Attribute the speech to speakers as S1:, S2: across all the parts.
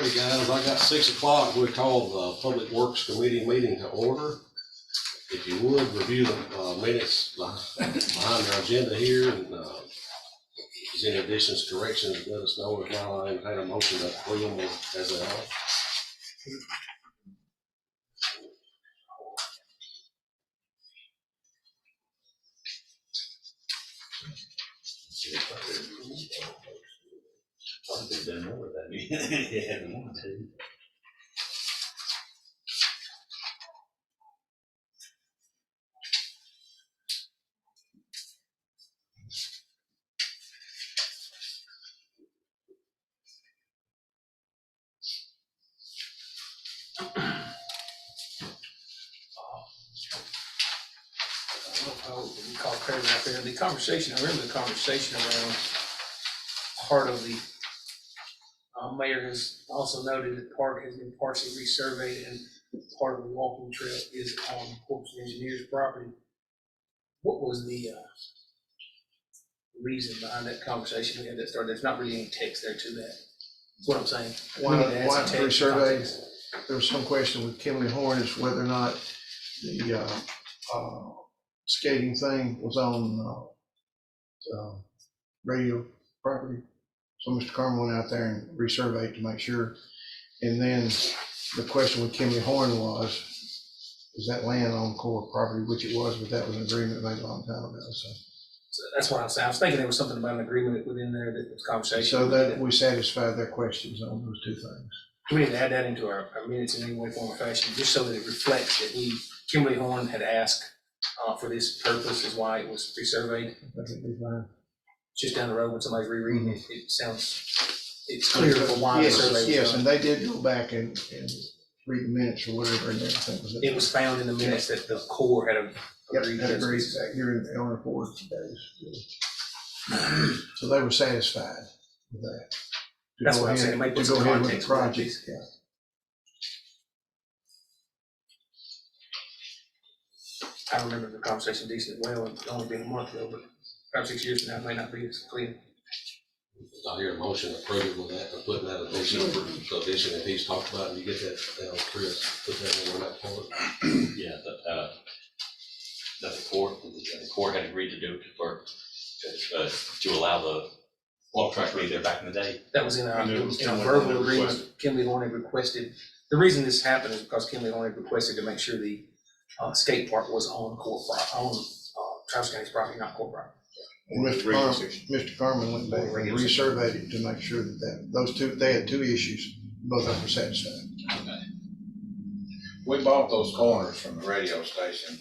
S1: Alrighty, guys, I got 6 o'clock. We call the Public Works Committee meeting to order. If you would, review the minutes behind our agenda here, and if there's any additions, corrections, let us know. If not, I entertain a motion to approve them as they are.
S2: I've done more of that meeting. Yeah, I want to.
S3: We call Craig out there. The conversation, I remember the conversation around part of the mayor has also noted that the park has been partially resurveyed and part of the walking trail is on Corps Engineers property. What was the reason behind that conversation we had that started? There's not really any text there to that. That's what I'm saying.
S4: Why
S3: We need to add some text and
S4: resurvey?
S3: context.
S4: There was some question with Kimley Horn as whether or not the skating thing was on radio property. So Mr. Carmen went out there and resurveyed to make sure. And then the question with Kimley Horn was, is that land on core property, which it was, but that was an agreement made a long time ago.
S3: So that's what I'm saying. I was thinking there was something about an agreement within there that was conversation.
S4: So that we satisfied their questions on those two things.
S3: We need to add that into our minutes in any way, form, or fashion, just so that it reflects that Kimberly Horn had asked for this purpose is why it was resurveyed.
S4: I think we fine.
S3: Just down the road when somebody's rereading it, it sounds, it's clear for why the survey was
S4: Yes,
S3: done.
S4: and they did go back and read the minutes or whatever, and everything was.
S3: It was found in the minutes that the Corps had agreed.
S4: Yep, had agreed back during the Elmer Ford days. So they were satisfied with that. To
S3: That's
S4: go
S3: what I'm
S4: ahead-
S3: saying. It might put
S4: to go
S3: some
S4: ahead with the
S3: context with that
S4: project,
S3: piece.
S4: yeah.
S3: I remember the conversation decent well, it's only been a month ago, but 5 or 6 years from now, it may not be as clear.
S1: I hear a motion to approve it with that, or putting that addition if he's talked about it. You get that down, Chris, put that in that part.
S2: Yeah, that the court had agreed to do it to allow the walk track to be there back in the day.
S3: That was in our
S2: And it was
S3: verbal
S2: Kimberly
S3: agreement. Kimberly Horn had requested, the reason this happened is because Kimberly Horn had requested to make sure the skate park was on Travis County's property, not Corps property.
S4: And Mr. Carmen went back and resurveyed it to make sure that those two, they had two issues, both of them were satisfied.
S5: We bought those corners from the radio station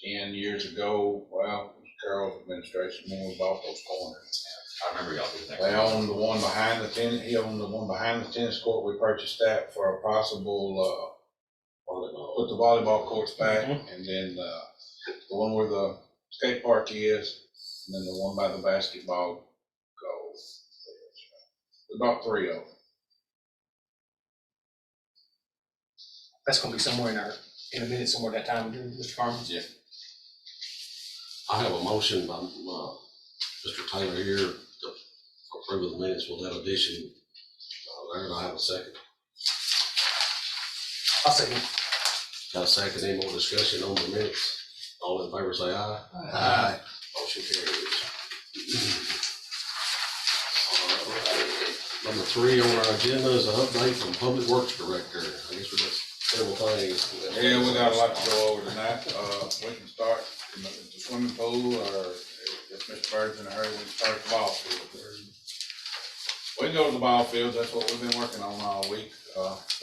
S5: 10 years ago. Well, it was Carroll's administration when we bought those corners.
S2: I remember y'all doing that.
S5: They owned the one behind the tennis, he owned the one behind the tennis court. We purchased that for a possible, put the volleyball courts back, and then the one where the skate park is, and then the one by the basketball goal. We bought 3 of them.
S3: That's gonna be somewhere in a minute, somewhere that time, Mr. Carmen.
S2: Yeah.
S1: I have a motion by Mr. Taylor here to approve the minutes with that addition. There, and I have a second.
S3: I'll second.
S1: Got a second, any more discussion on the minutes? All in favor say aye.
S4: Aye.
S1: Motion carries. Number 3 on our agenda is an update from Public Works Director. I guess we got several things.
S5: Yeah, we got a lot to go over tonight. We can start in the swimming pool, or if Mr. Bird's in a hurry, we can start at the ball field. We can go to the ball field, that's what we've been working on all week.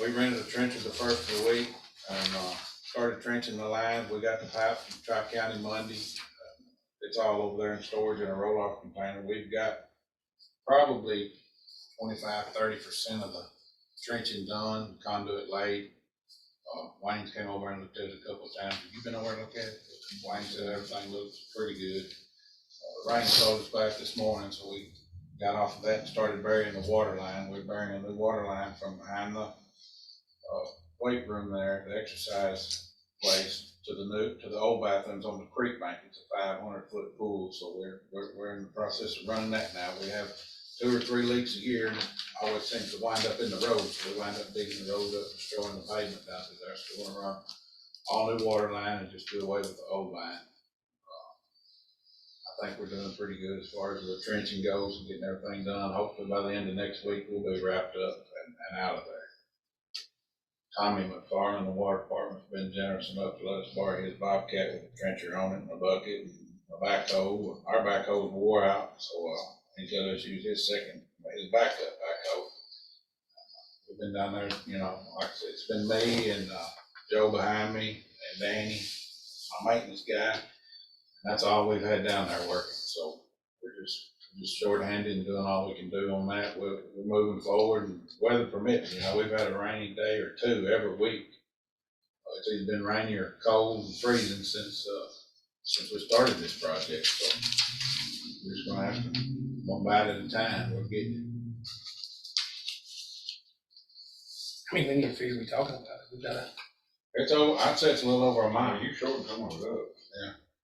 S5: We rented the trenches the first of the week and started trenching the lines. We got the pipe from Tri-County Monday. It's all over there in storage in a roll-off container. We've got probably 25–30% of the trenching done, conduit laid. Wayne came over and looked at it a couple of times. Have you been over and looked at it? Wayne said everything looks pretty good. Rain slowed us back this morning, so we got off of that and started burying the water line. We're burying a new water line from behind the weight room there, the exercise place, to the old bathrooms on the creek bank. It's a 500-foot pool, so we're in the process of running that now. We have 2 or 3 leaks a year, and it always seems to wind up in the road, so we wind up digging the road up, destroying the pavement down through there, so we're gonna run all new water line and just do away with the old line. I think we're doing pretty good as far as the trenching goes and getting everything done. Hopefully by the end of next week, we'll be wrapped up and out of there. Tommy McFarland, the water department's been generous enough to let us borrow his Bobcat with a trencher on it and a bucket and a backhoe. Our backhoe's wore out, so, he's let us use his backup backhoe. We've been down there, you know, like I said, it's been me and, Joe behind me and Danny, my maintenance guy. That's all we've had down there working, so we're just shorthanded and doing all we can do on that. We're moving forward, and weather permitting, you know, we've had a rainy day or two every week. It's either been rainy or cold and freezing since we started this project, so we're just gonna have to one bite at a time. We're getting
S3: I mean, linear feet are we talking about? We gotta,
S5: it. It's over, I'd say it's a little over a mile.
S6: You showed some of it up.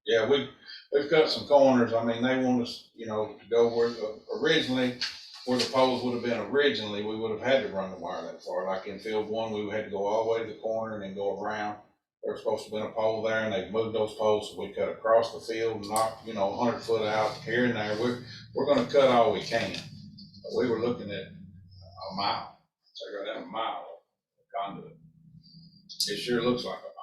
S5: Yeah, we've cut some corners. I mean, they want us, you know, to go where, originally, where the poles would have been originally, we would have had to run the wire that far. Like in field 1, we had to go all the way to the corner and then go around. There was supposed to have been a pole there, and they moved those poles, so we cut across the field and knocked, you know, 100 foot out here and there. We're gonna cut all we can. But we were looking at a mile, so right down a mile of conduit. It sure looks like a mile.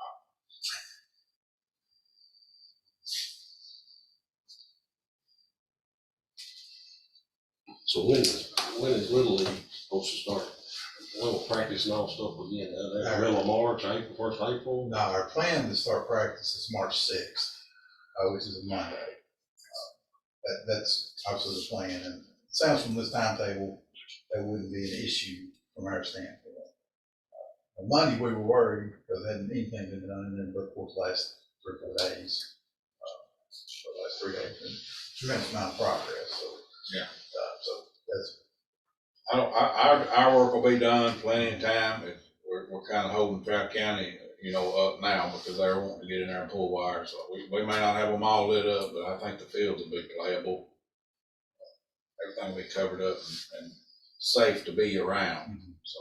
S1: So when is Little League supposed to start? Little practice and all stuff again, middle of March, April, 1st April?
S7: No, our plan to start practice is March 6th, which is a Monday. That's obviously the plan, and it sounds from this timetable, that wouldn't be an issue from our standpoint. On Monday, we were worried because hadn't anything been done, and then, but of course, last 3 or 4 days, the last 3 days, been tremendous amount of progress, so.
S5: Yeah.
S7: So that's.
S5: Our work will be done plenty of time. We're kind of holding Trout County, you know, up now because they're wanting to get in there and pull wires. So we may not have them all lit up, but I think the fields will be playable. Everything will be covered up and safe to be around. So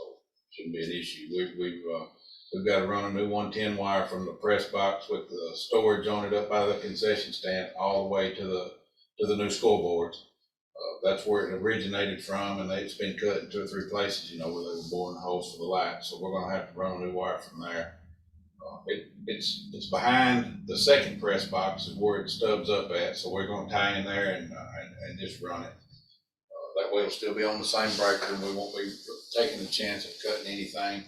S5: shouldn't be an issue. We've got to run a new 110 wire from the press box with the storage on it up by the concession stand all the way to the new scoreboards. That's where it originated from, and it's been cut in 2 or 3 places, you know, where they were boring holes for the lights. So we're going to have to run a new wire from there. It's behind the second press box is where it stubs up at. So we're going to tie in there and just run it. That way it'll still be on the same breaker, and we won't be taking the chance of cutting anything.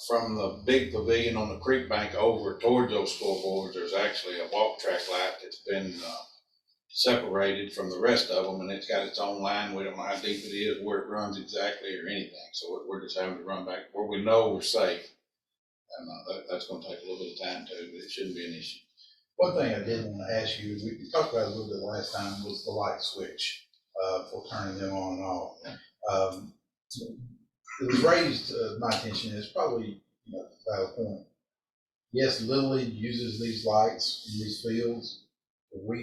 S5: From the big pavilion on the creek bank over towards those scoreboards, there's actually a walk track light that's been separated from the rest of them, and it's got its own line. We don't know how deep it is, where it runs exactly, or anything. So we're just having to run back where we know we're safe, and that's going to take a little bit of time too, but it shouldn't be an issue.
S7: One thing I did want to ask you, we talked about it a little bit last time, was the light switch for turning them on and off. It was raised, my attention is probably, you know, by a point. Yes, Little League uses these lights in these fields, but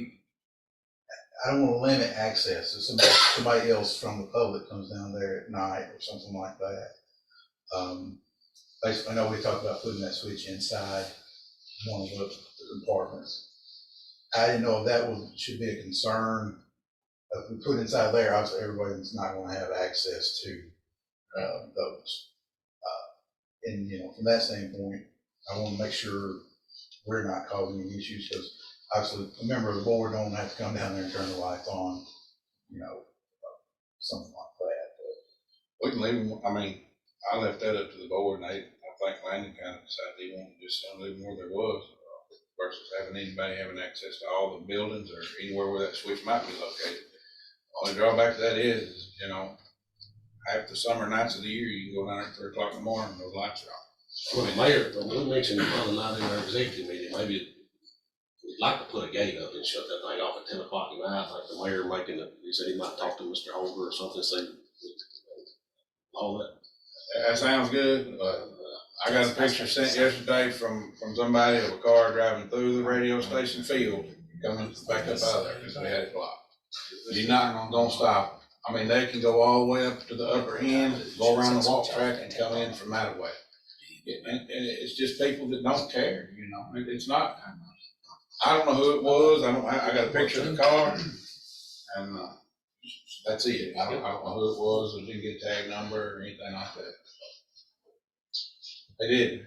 S7: I don't want to limit access to somebody else from the public comes down there at night or something like that. Basically, I know we talked about putting that switch inside one of the compartments. I didn't know if that should be a concern. If we put it inside there, obviously everybody's not going to have access to those. And, you know, from that standpoint, I want to make sure we're not causing any issues, because obviously a member of the board don't have to come down there and turn the lights on, you know, something like that.
S5: We can leave them. I mean, I left that up to the board, and I think Landon kind of decided he wanted to just leave them where there was, versus having anybody having access to all the buildings or anywhere where that switch might be located. Only drawback to that is, you know, half the summer nights of the year, you can go down there at 3 o'clock in the morning and those lights are on.
S1: Well, the mayor, we mentioned the other night in our executive meeting, maybe we'd like to put a gate up and shut that thing off at 10 o'clock at night, like the mayor he said he might talk to Mr. Holder or something, say, all that.
S5: That sounds good. I got a picture sent yesterday from somebody of a car driving through the radio station field, coming back up out of there because we had it blocked. He's not gonna stop I mean, they can go all the way up to the upper end, go around the walk track and come in from that way. And it's just people that don't care, you know, it's not, I don't know who it was, I got a picture of the car, and, that's it, I don't know who it was, I didn't get a tag number or anything like that. They did.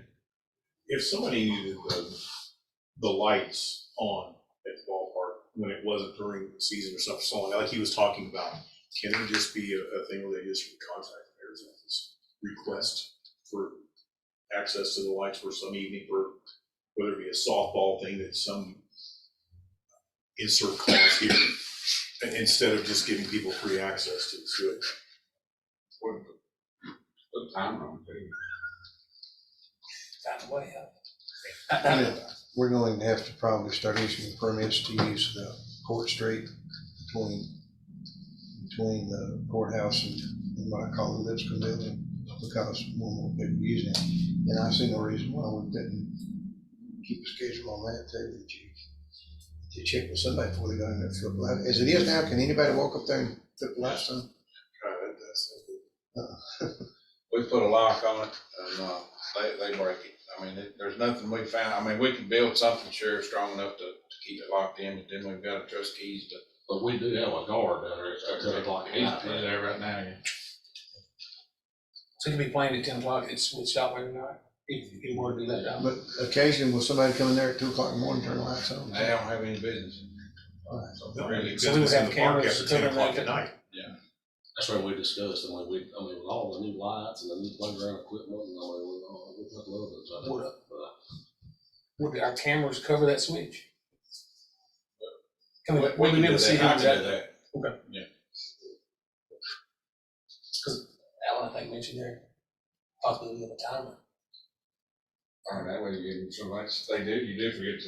S6: If somebody needed the lights on at the ballpark when it wasn't during the season or something, so like he was talking about, can it just be a thing where they just contact the mayor's office, request for access to the lights for some evening, for whether it be a softball thing that some insert clause here, and instead of just giving people free access to the switch?
S5: Put time on it.
S3: Found a way out.
S4: We're going to have to probably start issuing permits to use the Court Street between the courthouse and what I call the Lipscomb building, because more and more people are using it. And I see no reason why we couldn't keep a schedule on that too, that you check with somebody before they go in there and flip the light. As it is now, can anybody walk up there and flip the lights on?
S5: We put a lock on it, and, they break it. I mean, there's nothing we found, I mean, we can build something sure strong enough to keep it locked in, but then we've got to trust keys to.
S1: But we do have a guard down there at 10 o'clock at night.
S5: He's there right now, yeah.
S3: So it can be playing at 10 o'clock, it's switched off every night, if you want to do that job.
S4: But occasionally, will somebody come in there at 2 o'clock in the morning, turn the lights on?
S5: They don't have any business.
S6: No,
S5: Really,
S3: so we would
S6: business in
S3: have
S6: the park
S3: cameras
S6: after 10
S3: covering
S6: o'clock
S3: that.
S6: at night.
S1: That's what we discussed, and with all the new lights and the new playground equipment, and we put logos on it.
S3: Would our cameras cover that switch? Can
S5: We
S3: we,
S5: can
S3: would we be
S5: do
S3: able to see
S5: that. I
S3: who's
S5: can
S3: at
S5: do
S3: that?
S5: that.
S3: Because Alan, I think, mentioned there, possibility of a timer.
S5: All right, that way you get somebody, somebody did forget to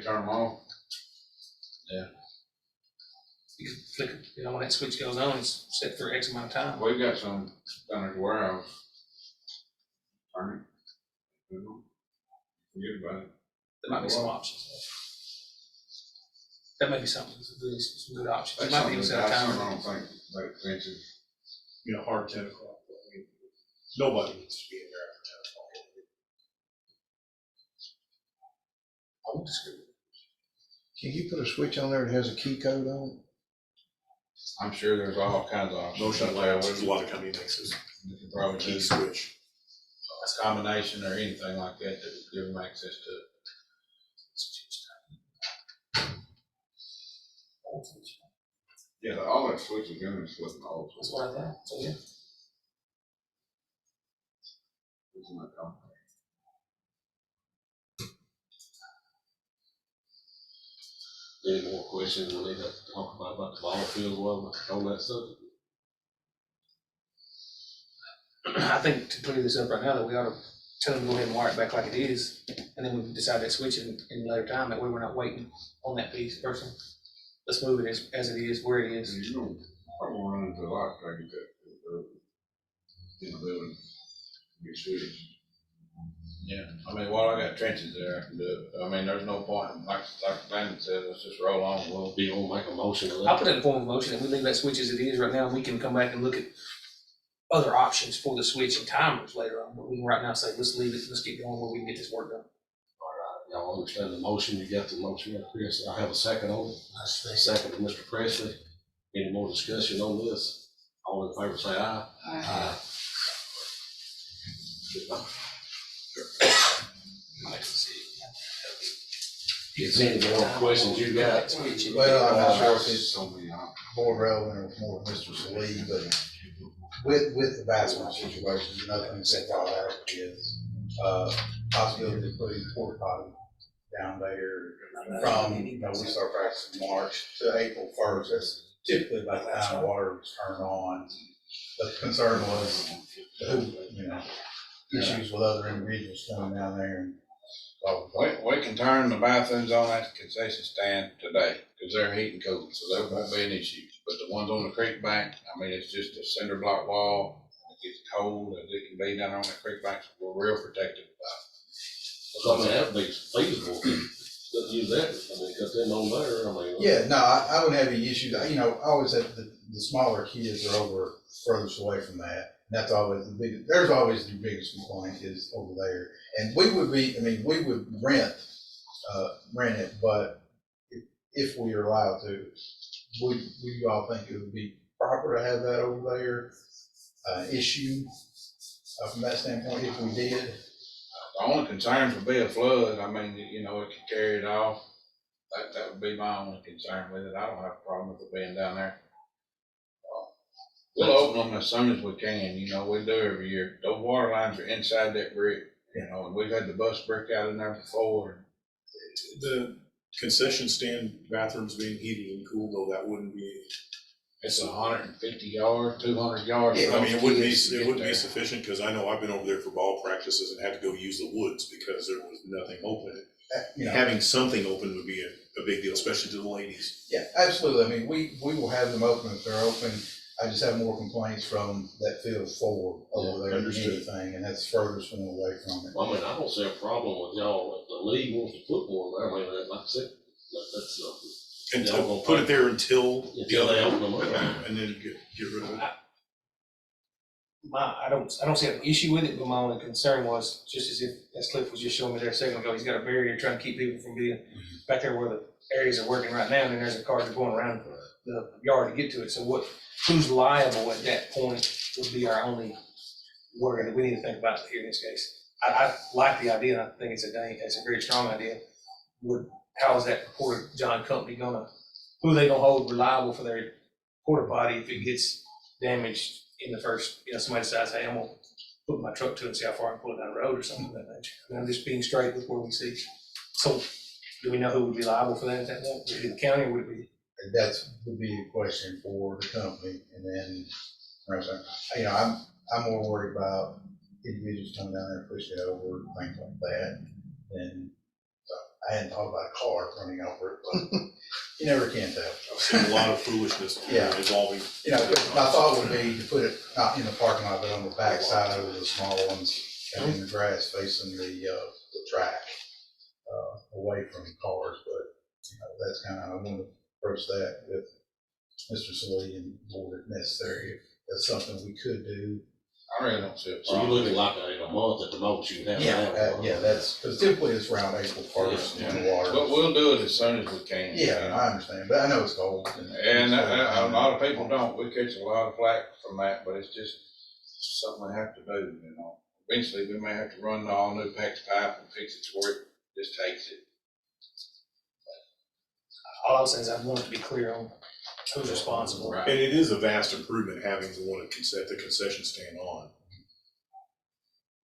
S5: turn them off.
S3: You can flick it, when that switch goes on, it's set for X amount of time.
S5: We've got some down at the warehouse. Turn it. Forget about it.
S3: There might be some options. That may be something, some good options. You might be able to set a
S5: That's something
S3: timer.
S5: I don't think that expensive.
S6: Hard 10 o'clock. I mean, nobody needs to be in there after 10 o'clock.
S3: I won't disagree with
S4: Can you put a switch on there that has a key code on it?
S5: I'm sure there's all kinds of options.
S6: Motion
S5: out there.
S6: labs, a lot of companies makes this
S5: You can probably
S6: key
S5: do
S6: switch.
S5: a combination or anything like that that would give them access to it. Yeah, all that switching in is flipping all.
S3: That's what I thought, so yeah.
S1: Any more questions we need to talk about the ball field while on that subject?
S3: I think to clear this up right now, that we ought to tell them to go ahead and wire it back like it is, and then we can decide that switch in later time, that way we're not waiting on that piece personally. Let's move it as it is, where it is.
S5: You know, I won't run into a lot of things that, in the building, be serious. Yeah, I mean, while I got trenches there, I mean, there's no point, like Brandon said, let's just roll on, we'll
S1: Be able to make a motion to
S3: I'll
S1: that.
S3: put that in form of motion, and we leave that switch as it is right now, and we can come back and look at other options for the switch and timers later on, but we can right now say, let's leave it, let's get going where we can get this work done.
S1: Y'all understand the motion? You got the motion, Chris? I have a second on it. Second to Mr. Presley. Any more discussion on this? All in favor, say aye. Aye. Is any more questions you got?
S7: Well, I'm not sure if it's more relevant or more Mr. Salee, but with the bathroom situation, nothing except all that is, possibility of putting porta potty down there from, we start practicing March to April 1st. That's typically about the time the water is turned on. But the concern was, issues with other individuals coming down there and. We can turn the bathrooms on at the concession stand today, because they're heat and cool, so there won't be an issue. But the ones on the creek bank, I mean, it's just a cinder block wall, it gets cold as it can be down on that creek bank, so we're real protective about it.
S1: So I mean, that'd be feasible. Let's use that, I mean, cut them on there, I mean.
S7: Yeah, no, I wouldn't have any issues. You know, I always have the smaller kids are over furthest away from that. That's always the biggest, there's always the biggest complaint is over there. And we would be, I mean, we would rent it, but if we are allowed to, would you all think it would be proper to have that over there issue from that standpoint if we did?
S5: The only concerns would be a flood. I mean, you know, it could carry it off. That would be my only concern with it. I don't have a problem with it being down there. We'll open them as soon as we can, you know, we do every year. Those water lines are inside that brick, you know, and we've had the bus brick out in there before.
S6: The concession stand bathrooms being heated and cooled, though, that wouldn't be,
S5: It's 150 yards, 200 yards.
S7: Yeah,
S6: I mean, it wouldn't be,
S5: to
S6: it
S5: get
S6: wouldn't
S5: there.
S6: be sufficient, because I know I've been over there for ball practices and had to go use the woods because there was nothing open.
S7: You know,
S6: Having something open would be a big deal, especially to the ladies.
S7: yeah, absolutely. I mean, we will have them open if they're open. I just have more complaints from that field forward over there than
S6: understood.
S7: anything, and that's furthest one away from it.
S1: I mean, I don't see a problem with y'all, if the league wants to put more there, I mean, like I said, that's,
S6: And
S1: Yeah,
S6: to put it there until the
S1: Until they
S6: other,
S1: open them up.
S6: and then get rid of it.
S3: I don't see an issue with it, but my only concern was, just as Cliff was just showing me there a second ago, he's got a barrier trying to keep people from being back there where the areas are working right now, and then there's a car that's going around the yard to get to it. So who's liable at that point would be our only worry that we need to think about here in this case. I like the idea, and I think it's a very strong idea. How is that Porter John company who are they gonna hold reliable for their porta potty if it gets damaged in the first, somebody decides, hey, I'm gonna put my truck to it and see how far I can pull it down the road or something of that nature. I mean, I'm just being straight with where we see. So do we know who would be liable for that at that point? Would it be the county or would it be?
S7: That's would be a question for the company, and then, you know, I'm more worried about individuals coming down there, pushing it over, things like that. And I hadn't thought about a car running over it, but you never can tell.
S6: I've seen a lot of foolishness
S7: Yeah.
S6: involving.
S7: You know, my thought would be to put it not in the parking lot, but on the back side over the small ones, and in the grass facing the track, away from cars. But, you know, that's kind of, I want to approach that with Mr. Salee and board if necessary, if that's something we could do.
S5: I really don't see a
S1: so you're
S5: problem.
S1: looking like a month at the most you have now.
S7: Yeah, that's, because typically it's around April 1st when the water.
S5: But we'll do it as soon as we can.
S7: Yeah, I understand, but I know it's cold.
S5: And a lot of people don't. We catch a lot of flack from that, but it's just something we have to do, you know. Eventually, we may have to run the all new PEX pipe and fix it to where it just takes it.
S3: All I was saying is I want to be clear on who's responsible.
S5: Right.
S6: And it is a vast improvement having the one at the concession stand on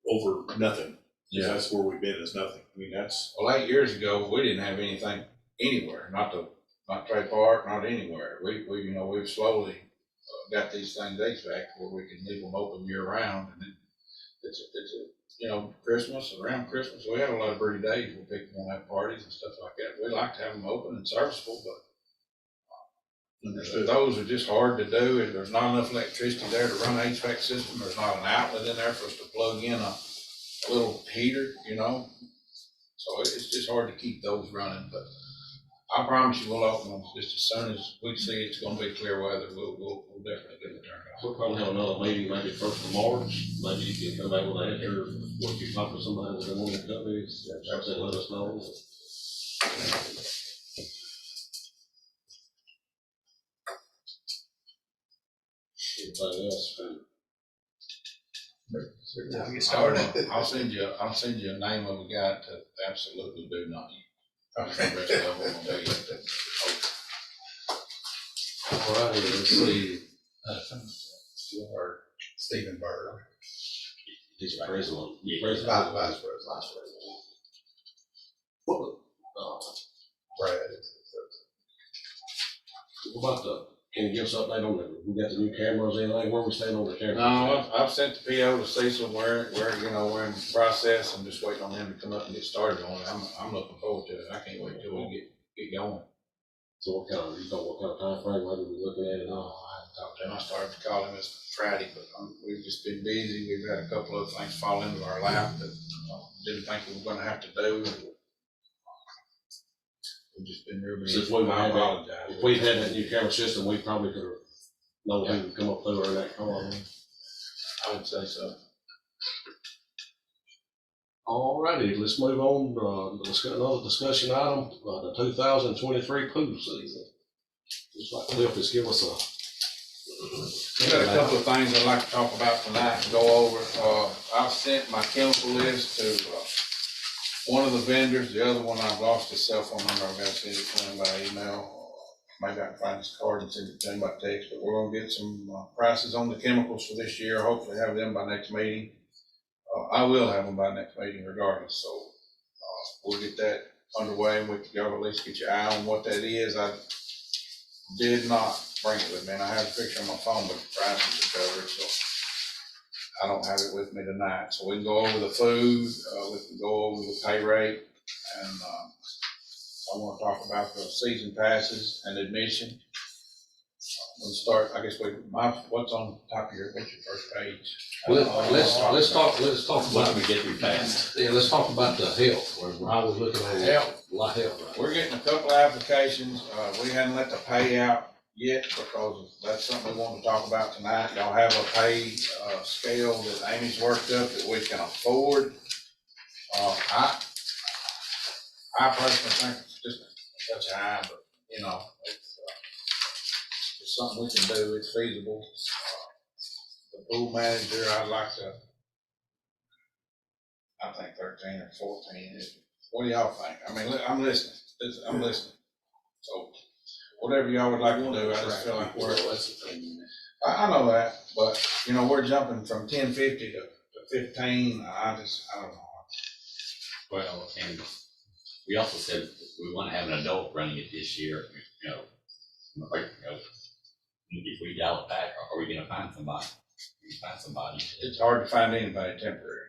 S6: over nothing.
S5: Yeah.
S6: That's where we've been, is nothing. I mean, that's,
S5: Well, 8 years ago, we didn't have anything anywhere, not Trey Park, not anywhere. We've slowly got these things HVAC where we can leave them open year round, and then it's Christmas, around Christmas, we have a lot of pretty days where people want to have parties and stuff like that. We like to have them open and serviceable, but those are just hard to do, and there's not enough electricity there to run an HVAC system. There's not an outlet in there for us to plug in a little heater, you know? So it's just hard to keep those running, but I promise you we'll open them just as soon as we see it's gonna be clear weather, we'll definitely get it turned on.
S1: We'll probably have another meeting, maybe first of March, maybe you can come back with an answer, what you talk to somebody with one of the companies, like that, let us know. Anything else?
S3: Now we get started.
S5: I'll send you a name of a guy to absolutely do not.
S7: Okay.
S5: The rest of them will be.
S1: All right, let's see.
S7: Or Stephen Bird,
S1: He's president.
S7: vice president,
S1: What,
S7: Brad.
S1: what about can you give us an update on we got the new cameras, anything, where we stand on the cameras?
S5: No, I've sent the PO to Cecil, we're in the process. I'm just waiting on them to come up and get started on it. I'm looking forward to it. I can't wait till we get going.
S1: So what kind of timeframe, what are we looking at it
S5: No,
S1: now?
S5: I haven't talked to him. I started to call him this Friday, but we've just been busy. We've had a couple of things fall into our lap that didn't think we were gonna have to do. We've just been real busy.
S1: Since we might
S5: I
S1: have that-
S5: apologize.
S1: If we'd had that new camera system, we probably could have known who would come up through in that car.
S5: I would say so.
S1: All righty, let's move on, another discussion item, the 2023 pool season. Looks like Cliff has given us
S5: We got a couple of things I'd like to talk about tonight and go over. I've sent my chemical list to, one of the vendors, the other one I've lost his cell phone number, I've got to send it to him by email. Maybe I can find his card and send it to him by text, but we're gonna get some prices on the chemicals for this year, hopefully have them by next meeting. I will have them by next meeting regardless, so, we'll get that underway and we can y'all at least get your eye on what that is. I did not bring it with me, and I have a picture on my phone, but the prices are covered, so I don't have it with me tonight. So we can go over the food, we can go over the pay rate, and, I want to talk about the season passes and admission. We'll start, I guess what's on top of what's your first page?
S1: let's talk
S2: What
S1: about,
S2: do we get through fast?
S1: yeah, let's talk about the health, where I was looking at
S5: Health.
S1: a lot of health, right?
S5: We're getting a couple of applications. We hadn't let the pay out yet because that's something we want to talk about tonight. Y'all have a pay, scale that Amy's worked up that we can afford. I personally think it's just such high, but you know, it's something we can do. It's feasible. The pool manager, I think 13 or 14. What do y'all think? I mean, I'm listening. I'm listening. So whatever y'all would like to do, I just feel like I know that, but you know, we're jumping from 1050 to 15. I don't know.
S2: Well, and we also said we want to have an adult running it this year, if we dial it back, are we gonna find somebody?
S5: It's hard to find anybody temporary,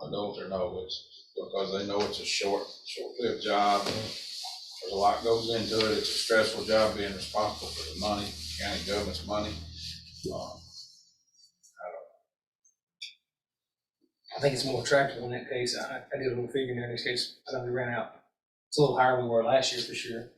S5: adult or no, it's because they know it's a short-lived job. There's a lot goes into it. It's a stressful job being responsible for the money, county government's money.
S3: I think it's more attractive in that case. I did a little figuring there in this case. I know we ran out. It's a little higher than we were last year for sure.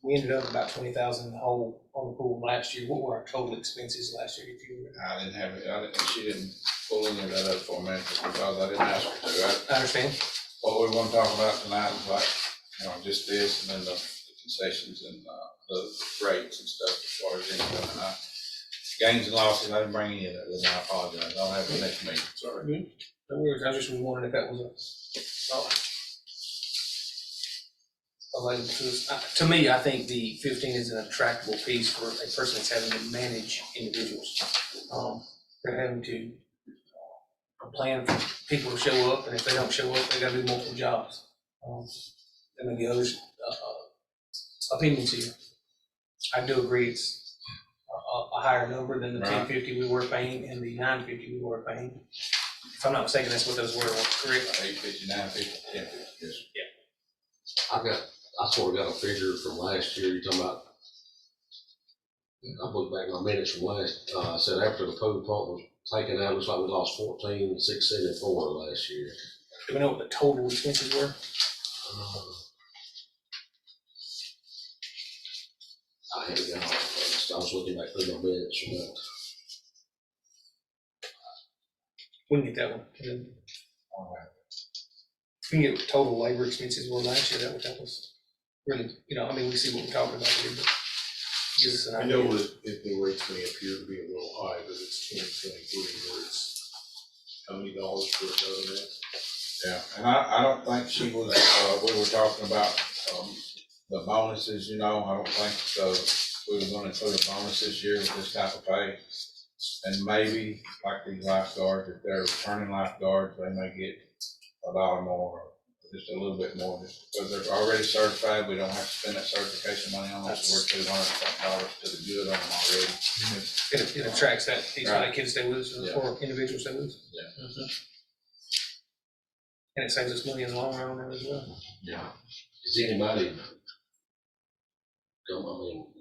S3: We ended up about 20,000 in the hole on the pool last year. What were our total expenses last year, if you remember?
S5: I didn't have it, she didn't pull any of that up for me just because I didn't ask her to.
S3: I understand.
S5: What we want to talk about tonight is like, just this and then the concessions and the rates and stuff as far as income. And gains and losses, I didn't bring any of that with me. I apologize. I'll have the next meeting. Sorry.
S3: No worries. I just was wondering if that was available to us. To me, I think the 15 is an attractable piece for a person that's having to manage individuals. They're having to plan for people to show up, and if they don't show up, they gotta do multiple jobs. There may be others' opinions here. I do agree it's a higher number than the
S5: Right.
S3: 1050 we were paying and the 950 we were paying. If I'm not mistaken, that's what those were, correct?
S5: 850, 950, 1050, yes.
S1: I sort of got a figure from last year, you're talking about, I looked back my minutes from last, said after the pool pump was taken out, looks like we lost 14,674 last year.
S3: Do we know what the total expenses were?
S1: I haven't got all of it. I was looking back through my minutes from that.
S3: We can get that one. And then we can get what total labor expenses were last year. That would help us really, we see what we're talking about here, but gives us an
S6: I
S3: idea.
S6: know that the rates may appear to be a little high, but it's 2023 where it's how many dollars for a dozen?
S5: Yeah, and I don't think she was, we were talking about, the bonuses, I don't think, we were gonna include a bonus this year with this type of pay. And maybe, like these lifeguards, if they're returning lifeguards, they may get $1 more, or just a little bit more, just because they're already certified, we don't have to spend that certification money on them, so we're $200 to the good on them already.
S3: It attracts that piece where
S5: Right.
S3: that kid stay with us,
S5: Yeah.
S3: or individual stay with us.
S5: Yeah.
S3: And it saves us money in the long run on there as well.
S5: Yeah.
S1: Is anybody,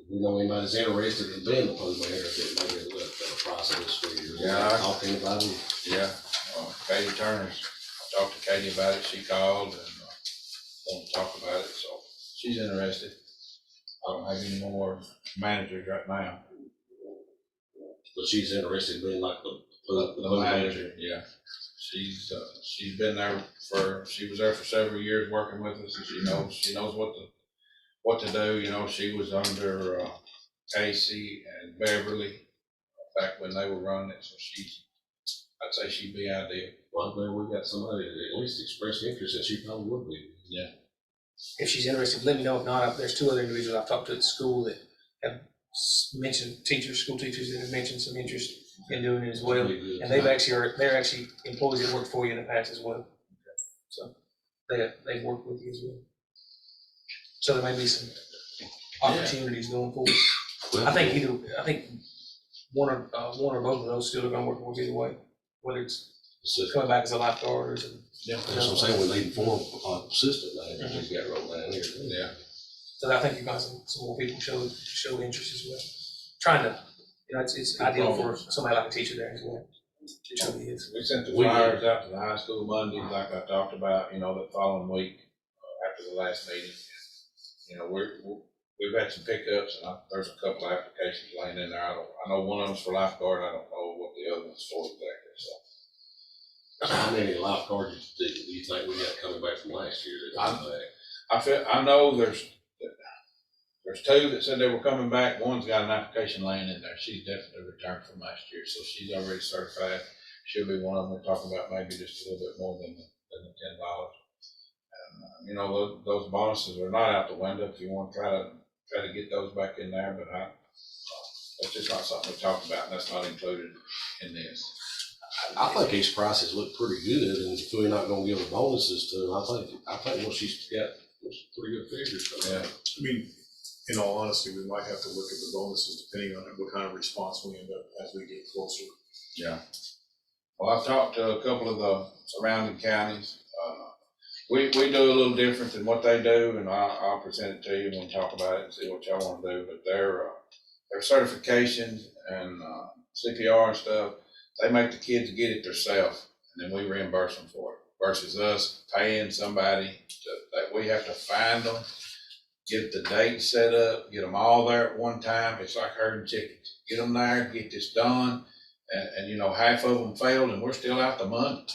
S1: we know anybody's interested in being the pool manager, that maybe let the process for you.
S5: Yeah.
S1: Talk to anybody.
S5: Yeah, Katie Turner's, I talked to Katie about it, she called and wanted to talk about it, so she's interested. I don't have any more managers right now.
S1: But she's interested in being like the
S5: The manager, yeah. She's been there she was there for several years working with us, and she knows what to do. You know, she was under, Casey and Beverly back when they were running it, so I'd say she'd be ideal.
S1: Well, I'm glad we got somebody that at least expressed interest, and she probably would be.
S5: Yeah.
S3: If she's interested, let me know. If not, there's 2 other individuals I've talked to at the school that have mentioned school teachers that have mentioned some interest in doing it as well. And they're actually employees that worked for you in the past as well. So they've worked with you as well. So there may be some opportunities going forward. I think one or both of those still are gonna work for us either way, whether it's coming back as a lifeguard or as a.
S1: Yeah, that's what I'm saying, we need 4 assistant managers, we got rolled down here.
S5: Yeah.
S3: So I think you've got some more people show interest as well. Trying to, it's ideal for somebody like a teacher there as well. It truly is.
S5: We sent the flyers out to the high school Monday, like I talked about, the following week, after the last meeting. We've had some pickups, and there's a couple of applications laying in there. I know one of them's for lifeguard, I don't know what the other one's for exactly, so.
S1: How many lifeguards do you think we got coming back from last year that come back?
S5: I know there's 2 that said they were coming back. One's got an application laying in there. She's definitely returned from last year, so she's already certified. She'll be one of them. We're talking about maybe just a little bit more than the $10. And those bonuses are not out the window if you want to try to get those back in there, but that's just not something we talked about, and that's not included in this.
S1: I think these prices look pretty good, and if we're not gonna give the bonuses to them, I think what she's got was pretty good figures.
S5: Yeah.
S6: I mean, in all honesty, we might have to look at the bonuses depending on what kind of response we end up as we get closer.
S5: Yeah. Well, I've talked to a couple of the surrounding counties. We do a little different than what they do, and I'll present it to you and talk about it and see what y'all want to do. But their certifications and CPR and stuff, they make the kids get it themselves, and then we reimburse them for it. Versus us paying somebody that we have to find them, get the date set up, get them all there at one time. It's like herding chickens. Get them there, get this done, and half of them failed, and we're still out the money.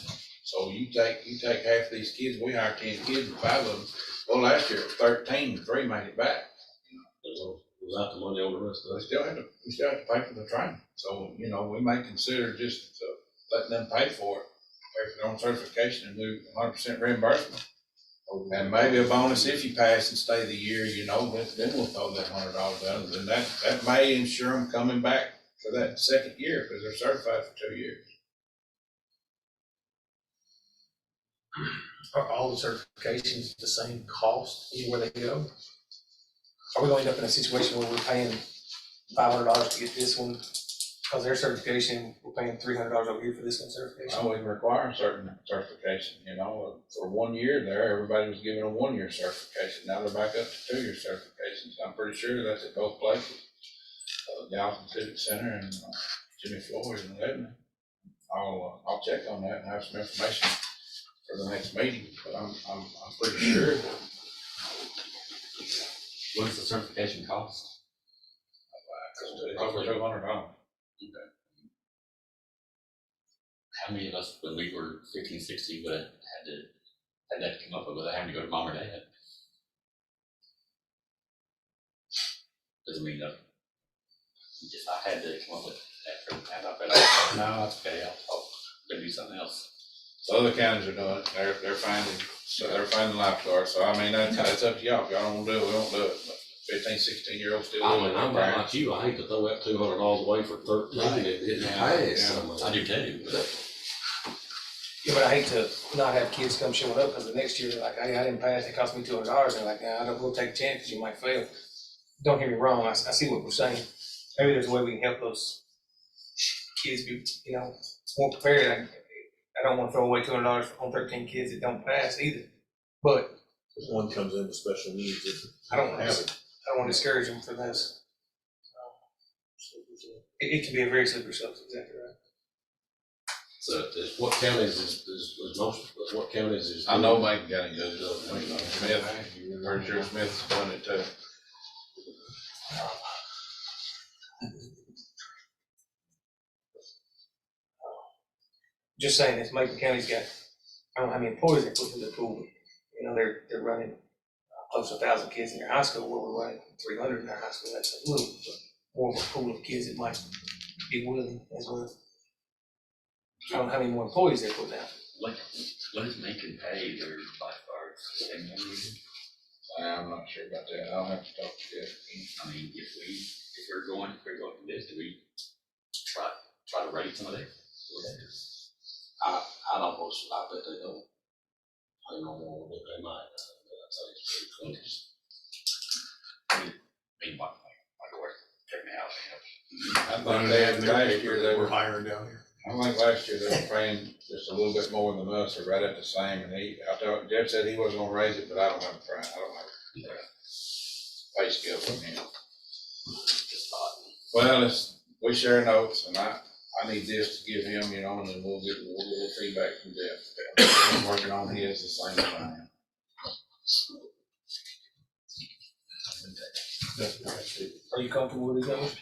S5: So you take half of these kids. We hire 10 kids, and 5 of them. Well, last year it was 13, and 3 made it back.
S1: Was out the money on the rest of
S5: We
S1: it.
S5: still have to pay for the training. So we may consider just letting them pay for it, pay for their own certification, and do 100% reimbursement. And maybe a bonus if you pass and stay the year, then we'll throw that $100 out. And that may ensure them coming back for that second year because they're certified for 2 years.
S3: Are all the certifications the same cost anywhere they go? Are we going to end up in a situation where we're paying $500 to get this one because their certification, we're paying $300 over here for this one's certification?
S5: We require a certain certification, for 1 year there, everybody was given a 1-year certification. Now they're back up to 2-year certifications. I'm pretty sure that's at both places. Gallatin Civic Center and Jimmy Floyd in Lebanon. I'll check on that and have some information for the next meeting, but I'm pretty sure that
S2: What does the certification cost?
S5: it's over $200.
S2: How many of us, when we were 15, 16, would have had that come up with without having to go to mom or dad? Doesn't mean that if I had to come up with that for that, I bet no, that's okay, I'll do something else.
S5: So other counties are doing it. They're finding lifeguards. So I mean, that's up to y'all. If y'all don't want to do it, we won't do it. But 15, 16-year-olds still
S1: I
S5: do
S1: mean,
S5: it.
S1: I'm not like you, I hate to throw that $200 away for 13 and it didn't pass.
S2: I do too, but
S3: Yeah, but I hate to not have kids come showing up because the next year they're like, hey, I didn't pass, it cost me $200. And they're like, nah, we'll take a chance because you might fail. Don't get me wrong, I see what we're saying. Maybe there's a way we can help those kids be, more prepared. I don't want to throw away $200 on 13 kids that don't pass either. But
S6: If one comes in with special needs,
S3: I don't want to discourage them from this. It can be a very slippery slope, exactly right.
S1: So, what counties is most, what counties is?
S5: I know Macon County does it, Smith, pretty sure Smith's done it too.
S3: Just saying, this Macon County's got, I don't know how many employees they put in the pool, but, you know, they're running close to 1,000 kids in their high school, where we're running 300 in our high school. That's a little bit more of a pool of kids that might be willing as well. I don't know how many more employees they're putting out.
S2: What is Macon pay their lifeguards?
S5: I'm not sure about that, I'll have to talk to Jeff.
S2: I mean, if we're going for this, do we try to raise some of that?
S1: I don't know, I bet they don't. I don't know what they might, but I'd say it's pretty close.
S2: I mean, like work, check me out,
S5: I think they had last year, they
S6: We're
S5: were,
S6: hiring down here.
S5: I think last year they were paying just a little bit more than us, or right at the same, and Jeff said he wasn't gonna raise it, but I don't have a pay scale from him.
S2: just thought.
S5: Well, we share notes, and I need this to give him, you know, and then we'll get a little feedback from Jeff. I'm working on his the same as I am.
S3: Are you comfortable with these numbers?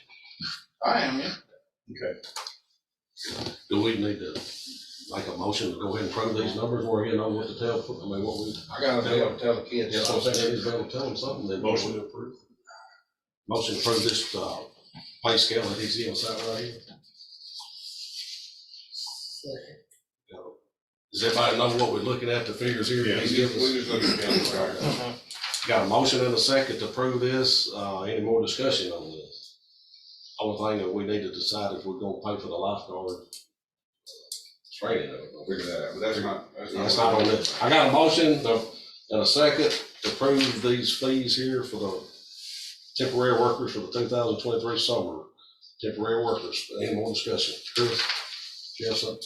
S5: I am, yeah.
S6: Okay.
S1: Do we need to make a motion to go ahead and approve these numbers, or you know what to tell, I mean, what we.
S5: I gotta be able to tell the kids.
S1: Yes, I'm saying, he's able to tell them something, then.
S6: Motion to approve.
S1: Motion to approve this, pay scale that he's giving us out right here. Does everybody know what we're looking at, the figures here?
S6: Yeah.
S1: He's giving us?
S5: We just looking at it.
S1: Got a motion and a second to approve this, any more discussion on this? Only thing that we need to decide if we're gonna pay for the lifeguard training.
S5: Figure that out, but that's not.
S1: That's not on this. I got a motion and a second to approve these fees here for the temporary workers for the 2023 summer. Temporary workers, any more discussion? Chris, you have something?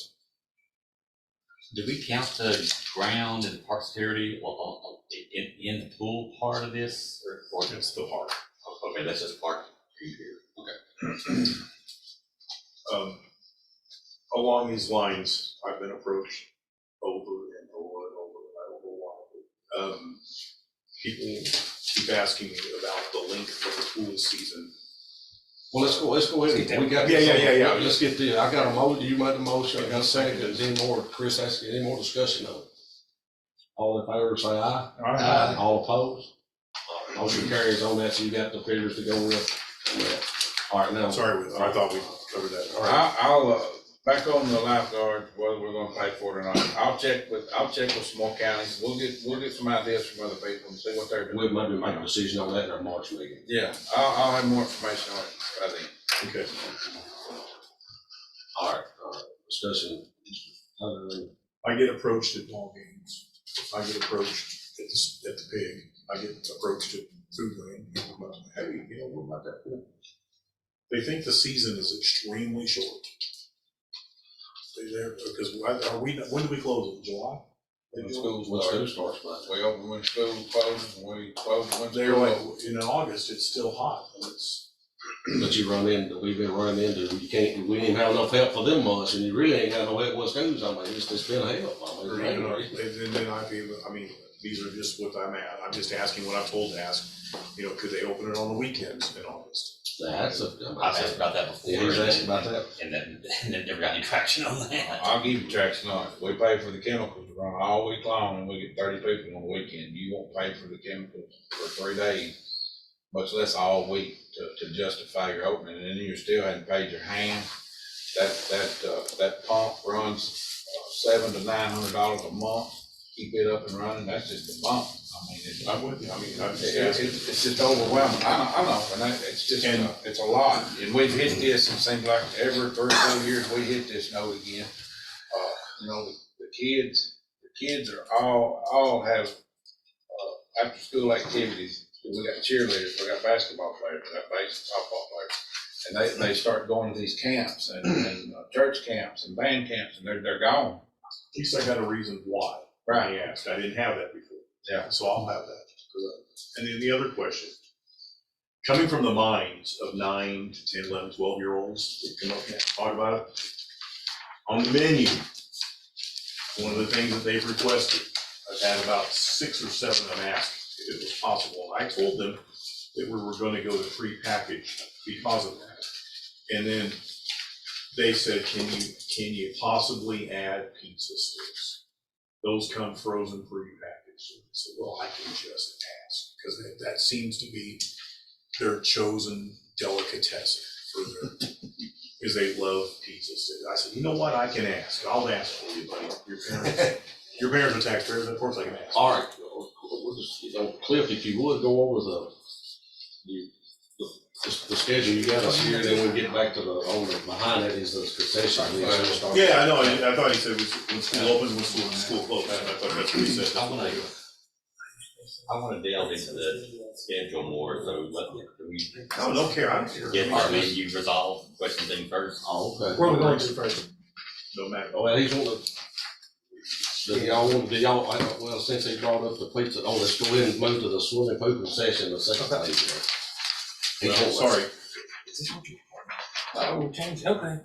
S2: Do we count the ground and park security in the pool part of this, or
S6: It's the park.
S2: okay, that's just park here. Okay.
S6: Along these lines, I've been approached over and over and over, and I don't know why. People keep asking me about the length of the pool season.
S1: Well, let's go ahead. We got.
S6: Yeah.
S1: Let's get the, I got a motion, you made the motion, I got a second, any more, Chris, ask any more discussion on it? All in favor, say aye.
S3: Aye.
S1: All opposed? Motion carries on that, so you got the figures to go with. All right, now.
S6: Sorry, I thought we covered that. All right.
S5: I'll back on the lifeguard, whether we're gonna pay for it or not. I'll check with some more counties. We'll get some ideas from other people and see what they're doing.
S1: We'll maybe make a decision on that in our March meeting.
S5: Yeah, I'll have more information on it by then.
S6: Okay.
S1: All right, discussion.
S6: I get approached at ball games. I get approached at the pig. I get approached at Food Land. Hey, you know, what about that pool? They think the season is extremely short. Because when do we close it? July?
S5: When school
S1: starts, but
S5: We open when school closes, and we close when
S6: They're
S5: school
S6: like,
S5: opens.
S6: in August, it's still hot, and it's,
S1: but you run into, we've been running into, we didn't have enough help for them months, and you really ain't got no help with schools, I mean, it's been a help, I mean.
S6: and then I mean, these are just what I'm at. I'm just asking what I'm told to ask. You know, could they open it on the weekends in August?
S1: That's
S2: I've asked about that before.
S1: Yeah, he's asking about that.
S2: And then never got any traction on that.
S5: I'll give you traction on it. We pay for the chemicals to run all week long, and we get 30 people on the weekend. You won't pay for the chemicals for 3 days, much less all week to justify your opening, and then you still hadn't paid your hand. That pump runs $700 to $900 a month. Keep it up and running. That's just the pump. I mean,
S6: I'm with you. I mean, I'm just
S5: it's just overwhelming. I know, and it's just, it's a lot. And we've hit this, it seems like every 3 or 4 years, we hit this note again. You know, the kids are all have, after school activities. We got cheerleaders, we got basketball players, we got baseball players. And they start going to these camps and church camps and band camps, and they're gone.
S6: At least I got a reason why.
S5: Right.
S6: I asked. I didn't have that before.
S5: Yeah.
S6: So I'll have that. And then the other question, coming from the minds of 9 to 10, 11, 12-year-olds that come up and talk about it, On the menu, one of the things that they've requested, I've had about 6 or 7 of them ask if it was possible. I told them that we were gonna go to prepackaged because of that. And then they said, can you possibly add pizza sticks? Those come frozen prepackaged. I said, well, I can just ask, because that seems to be their chosen delicatessen for their, because they love pizza sticks. I said, you know what, I can ask. I'll ask for you, buddy. Your parents are taxpayers, of course I can ask.
S1: All right, we'll just, Cliff, if you would go over the schedule you got us here, then we'll get back to behind that is the concession.
S6: Yeah, I know, I thought he said when school opens, when school closes. I thought that's what he said.
S2: I wanna delve into the schedule more, so we
S6: I don't care, I don't care.
S2: get our menu resolved, question thing first.
S1: Oh, okay.
S3: Where are we going to first?
S6: No matter.
S1: Oh, well, he's wanting well, since they brought up the pizza, let's go ahead and move to the swimming pool concession, the second page there.
S6: Well, sorry.
S3: Oh, we changed, okay,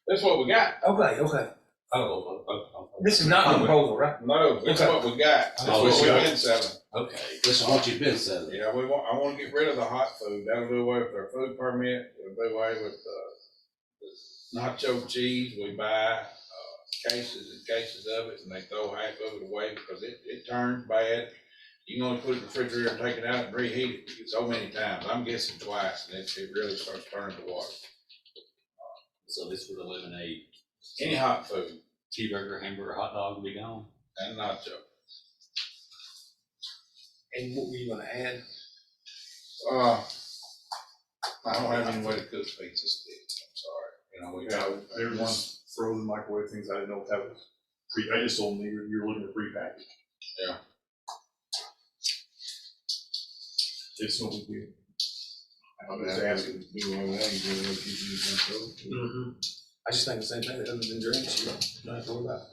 S5: That's what we got.
S3: okay.
S1: Oh,
S3: This is not the proposal, right?
S5: No, that's
S3: Okay.
S5: what we got. That's
S1: Oh,
S5: what
S1: it's
S5: we've
S1: got-
S5: been selling.
S1: okay, this is what you've been selling.
S5: Yeah, I wanna get rid of the hot food. That'll do away with our food permit. It'll do away with, nacho cheese. We buy, cases and cases of it and they throw half of it away because it turns bad. You can only put it in the refrigerator and take it out and reheat it so many times. I'm guessing twice and it really starts turning to water.
S2: So this would eliminate
S5: Any hot food
S2: cheeseburger, hamburger, hot dog would be gone.
S5: and nacho.
S3: And what were you gonna add?
S5: I don't have any way to cook pizza sticks. I'm sorry. You know, we
S6: Yeah,
S5: got,
S6: there's one frozen microwave things, I didn't know if that was I just told them you're looking at prepackaged.
S5: Yeah.
S6: It's no big deal. I'm just asking.
S3: I just think the same thing, that other than drinks, you don't have to worry about it.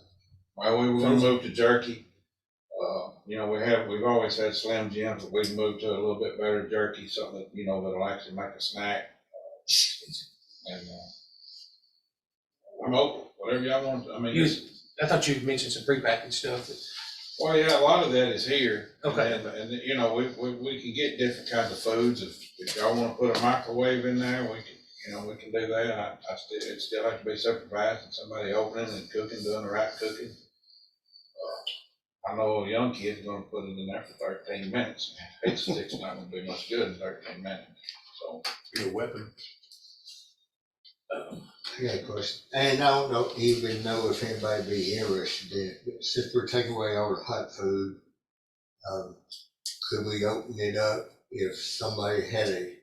S5: well, we were gonna move to jerky. You know, we've always had Slim Jims, but we moved to a little bit better jerky, something that, you know, that'll actually make a snack. And, I'm open, whatever y'all want, I mean,
S3: I thought you mentioned some prepackaged stuff.
S5: well, yeah, a lot of that is here.
S3: Okay.
S5: And, you know, we can get different kinds of foods, if y'all wanna put a microwave in there, we can, you know, we can do that. It still has to be supervised, and somebody opening and cooking, doing the right cooking. I know a young kid's gonna put it in there for 13 minutes, pizza stick's not gonna be much good in 13 minutes, so.
S6: Be a weapon.
S8: I got a question, and I don't even know if anybody be interested in it, but since we're taking away all the hot food, could we open it up if somebody had a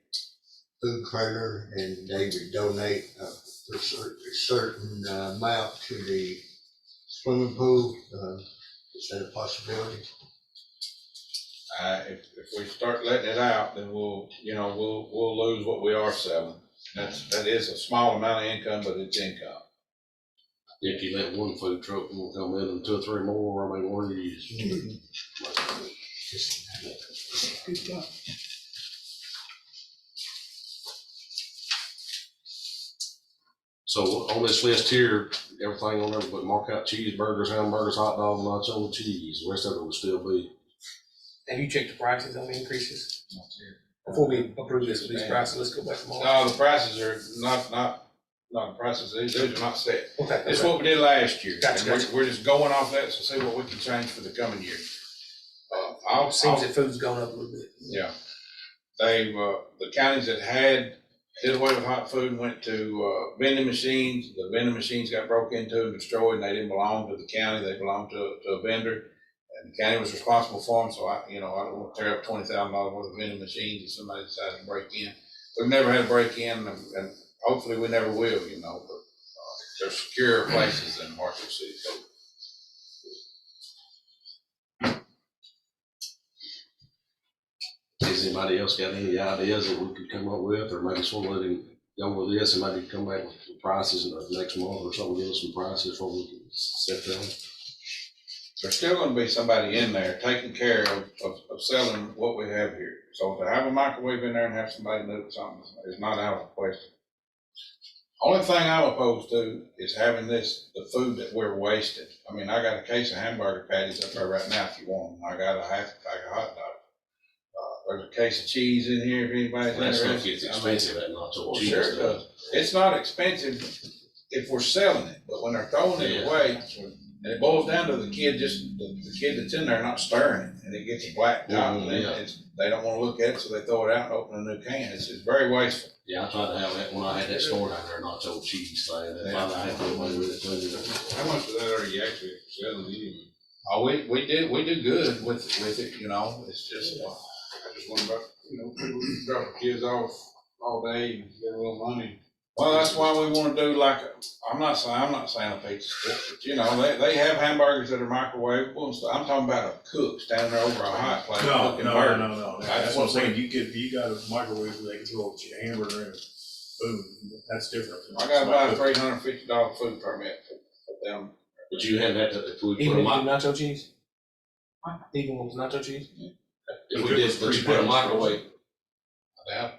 S8: food trailer and they would donate a certain amount to the swimming pool? Is that a possibility?
S5: If we start letting it out, then we'll lose what we are selling. That is a small amount of income, but it's income.
S1: If you let one food truck will come in and 2 or 3 more, I mean, what do you use?
S8: Good thought.
S1: So on this list here, everything on there, but mark out cheeseburgers, hamburgers, hot dog, nacho, cheese, the rest of it will still be.
S3: Have you checked the prices on the increases? Before we approve this with these prices, let's go back to Mark.
S5: No, the prices are not the prices, those are not set.
S3: Okay.
S5: It's what we did last year.
S3: Gotcha,
S5: And we're just going off that to see what we can change for the coming year.
S3: Seems that food's gone up a little bit.
S5: Yeah. The counties that did away with hot food and went to vending machines. The vending machines got broke into and destroyed, and they didn't belong to the county. They belonged to a vendor. And the county was responsible for them, so I don't want to tear up $20,000 worth of vending machines if somebody decides to break in. We've never had a break in, and hopefully we never will, but there's secure places in Marshall City.
S1: Has anybody else got any ideas that we could come up with, or maybe sort of let him go with this and maybe come back with some prices in the next month or something, give us some prices before we can set them?
S5: There's still gonna be somebody in there taking care of selling what we have here. So to have a microwave in there and have somebody do something is not out of the question. Only thing I'm opposed to is having the food that we're wasting. I mean, I got a case of hamburger patties up there right now if you want them. I got a half a pack of hot dogs. There's a case of cheese in here if anybody's
S1: That stuff
S5: interested.
S1: gets expensive at nacho
S5: Well,
S1: cheese.
S5: sure it
S1: stuff.
S5: does. It's not expensive if we're selling it, but when they're throwing it
S1: Yeah.
S5: away, and it boils down to the kid, the kid that's in there not stirring it, and it gets a black top, and then
S1: Yeah.
S5: they don't wanna look at it, so they throw it out and open a new can. It's very wasteful.
S1: Yeah, I tried to have that when I had that store down there, nacho cheese thing, and finally I had to go away with it too.
S5: How much of that are you actually selling anyway? Oh, we do good with it, you know, it's just, I just wonder about, people drop the kids off all day and get a little money. Well, that's why we wanna do like, I'm not saying a pizza stick, but they have hamburgers that are microwavable and stuff. I'm talking about a cook standing there over a hot plate
S6: No,
S5: cooking
S6: no,
S5: burgers.
S6: no, no, that's what I'm saying, you got a microwave where they can throw a hamburger in, boom, that's different.
S5: I gotta buy a $350 food permit for them.
S1: But you have that, if we put
S3: Even
S1: a
S3: if you do
S1: mic,
S3: nacho cheese? Even with nacho cheese?
S1: if we did, but you put a microwave,
S5: Yeah.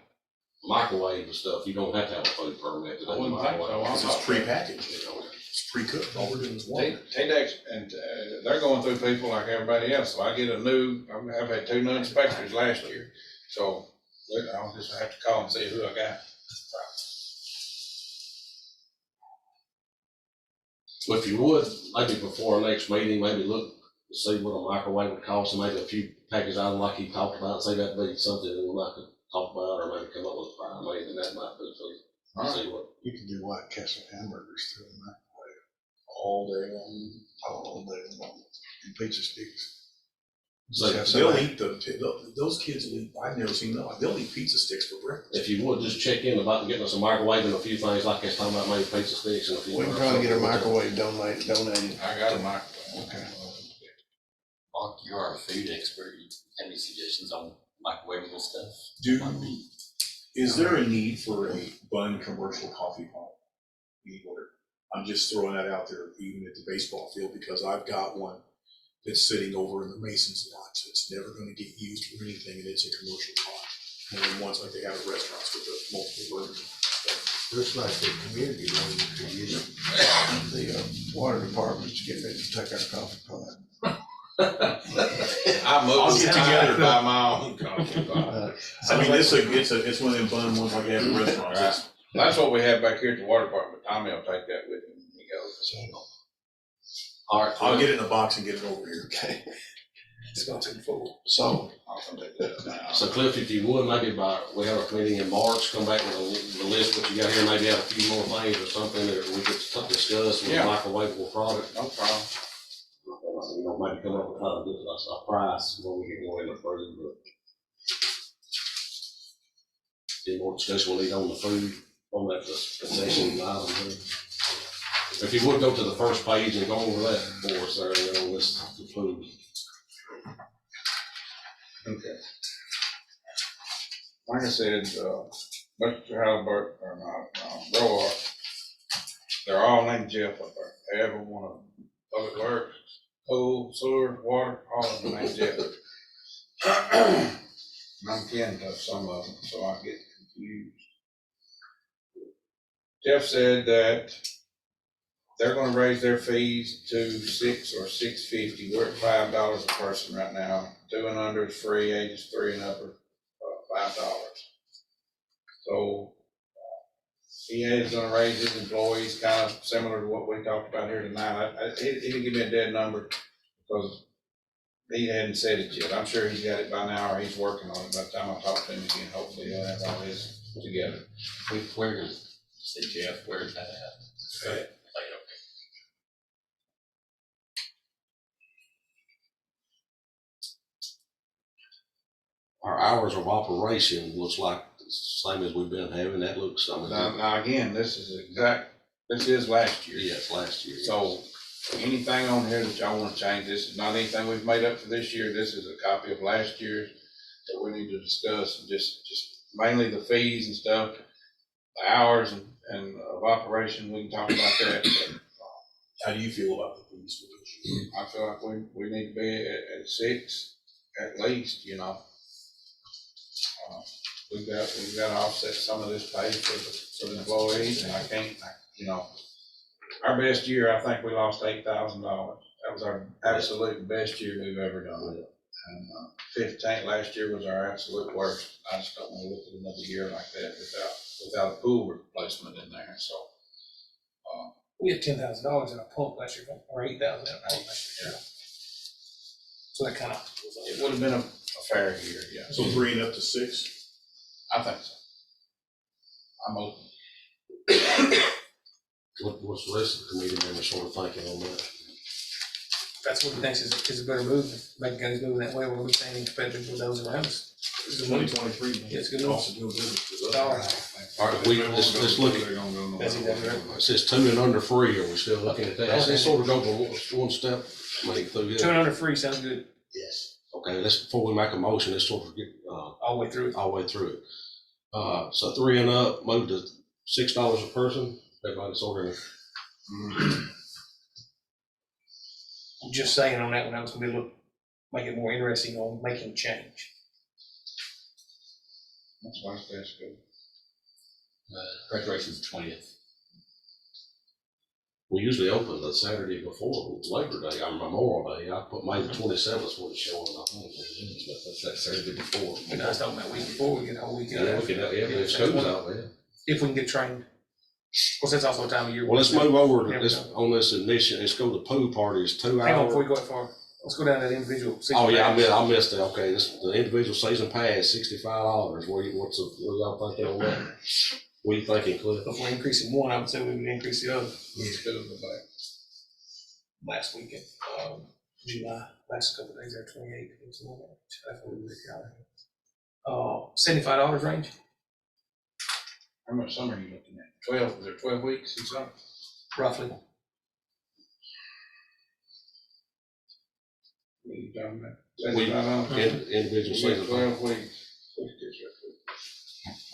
S1: microwave and stuff, you don't have to have a food permit to do
S5: I wouldn't think so.
S1: microwave.
S6: Because it's prepackaged, it's pre-cooked, all we're doing is warming.
S5: TDEX, and they're going through people like everybody else, so I've had 2 new inspectors last year, so I'll just have to call and see who I got.
S1: But if you would, maybe before our next meeting, maybe look to see what a microwave would cost, and maybe a few package items like he talked about, say that'd be something that we might could talk about, or maybe come up with a price, maybe that might be, so, see what.
S4: You can do White Castle hamburgers through the microwave
S6: All day long.
S4: all day long, and pizza sticks.
S1: So
S6: They'll eat those kids will eat, I've never seen them, they'll eat pizza sticks for breakfast.
S1: if you would, just check in about getting us a microwave and a few things like this, talking about maybe pizza sticks and a few.
S4: We can try to get a microwave donated.
S5: I got a microphone.
S4: Okay.
S2: Mark, you're our food expert. You have any suggestions on microwavable stuff?
S6: Is there a need for a bun commercial coffee pot anywhere? I'm just throwing that out there, even at the baseball field, because I've got one that's sitting over in the Mason's lot, so it's never gonna get used for anything, and it's a commercial pot. And then ones like they have at restaurants with the multiple burners.
S8: Looks like the community room could use it.
S4: The water department's getting ready to take our coffee pot.
S5: I
S6: I'll
S5: moved
S6: get
S5: together
S6: together.
S5: by my own coffee pot.
S6: I mean, it's one of them bun ones like they have at restaurants. It's-
S5: That's what we have back here at the water department. Tommy will take that with him when he goes.
S1: All right,
S6: I'll get it in a box and get it over here.
S4: Okay,
S3: It's gonna take full.
S4: so,
S5: I'll come take that now.
S1: so Cliff, if you would, maybe we have a meeting in March, come back with the list that you got here, maybe add a few more things or something that we could discuss with a
S5: Yeah.
S1: microwavable product.
S5: No problem.
S1: Maybe come up with a price when we get going further, but. Any more discussion we'll need on the food, on that concession item here. If you would go to the first page and go over that for us there, list the food.
S5: Okay. Like I said, Mr. Halliburton, or not, Roark, they're all named Jeff up there. They ever want to public works, pool, sewer, water, all of them named Jeff. And I'm kin to some of them, so I get confused. Jeff said that they're gonna raise their fees to $6 or $6.50. We're at $5 a person right now. 2 and under is free, ages 3 and up are $5. So he is gonna raise his employees kind of similar to what we talked about here tonight. He didn't give me a dead number because he hadn't said it yet. I'm sure he's got it by now or he's working on it. By the time I talk to him again, hopefully he'll have all his together.
S2: Where does, say Jeff, where is that at?
S5: Okay.
S2: Like, okay.
S1: Our hours of operation looks like the same as we've been having, that looks,
S5: Now again, this is last year.
S1: yes, last year.
S5: So anything on here that y'all wanna change, this is not anything we've made up for this year, this is a copy of last year's that we need to discuss, and just mainly the fees and stuff, the hours and of operation, we can talk about that. But
S6: How do you feel about the fees for this year?
S5: I feel like we need to be at 6 at least, you know. we've got to offset some of this pay for the employees, and I can't, you know, our best year, I think we lost $8,000. That was our absolute best year we've ever done. And 15th last year was our absolute worst. I just don't want to look at another year like that without a pool replacement in there, so.
S3: We had $10,000 in a pump last year, or $8,000 in a pump last year. So that kind of.
S5: It would have been a fair year, yeah.
S6: So 3 and up to 6?
S5: I think so. I'm open.
S1: What's the rest of the committee members sort of thinking on that?
S3: That's what he thinks is a better move. If Macon County's moving that way, we'll be staying competitive with those around us. It's a good move.
S6: 2023.
S3: Yeah, it's a good move.
S6: Cost of doing business is up.
S3: Dollars.
S1: All right, let's look at,
S3: That's exactly right.
S1: it says 2 and under free, are we still looking at that? Let's sort of go one step, I mean, through
S3: Two
S1: here.
S3: and under free sounds good
S8: Yes.
S1: Okay, before we make a motion, let's sort of get,
S3: all the way through.
S1: all the way through it. So 3 and up, move to $6 a person, everybody sort of,
S3: I'm just saying on that one, I was gonna be make it more interesting on making change.
S5: That's why that's good.
S2: Graduation's the 20th.
S1: we usually open the Saturday before Labor Day, or Memorial Day. I put May the 27th is what it's showing, I think, but that's that Saturday before.
S3: And I was talking about week before, we get a whole week.
S1: Yeah, we can, yeah, if school's out there.
S3: If we can get trained. Of course, that's also a time of year.
S1: Well, let's move over
S3: Yeah,
S1: to this, on this admission, let's go to pool parties, 2
S3: Hang on, before
S1: hours.
S3: we go that far, let's go down to that individual.
S1: Oh, yeah, I missed it, okay, this, the individual season pass, $65, what y'all thinking on that? What do you thinking, Cliff?
S3: If we're increasing one, I would say we would increase the other.
S5: Let's go to the back.
S3: Last weekend, July, last couple of days there, 28, that's what we were counting. $75 range,
S5: How much summer are you looking at? 12, is there 12 weeks in summer?
S3: roughly.
S5: What are you talking about?
S1: We-
S5: $75?
S1: Individual
S5: You get
S1: season.
S5: 12 weeks. Look at this right quick.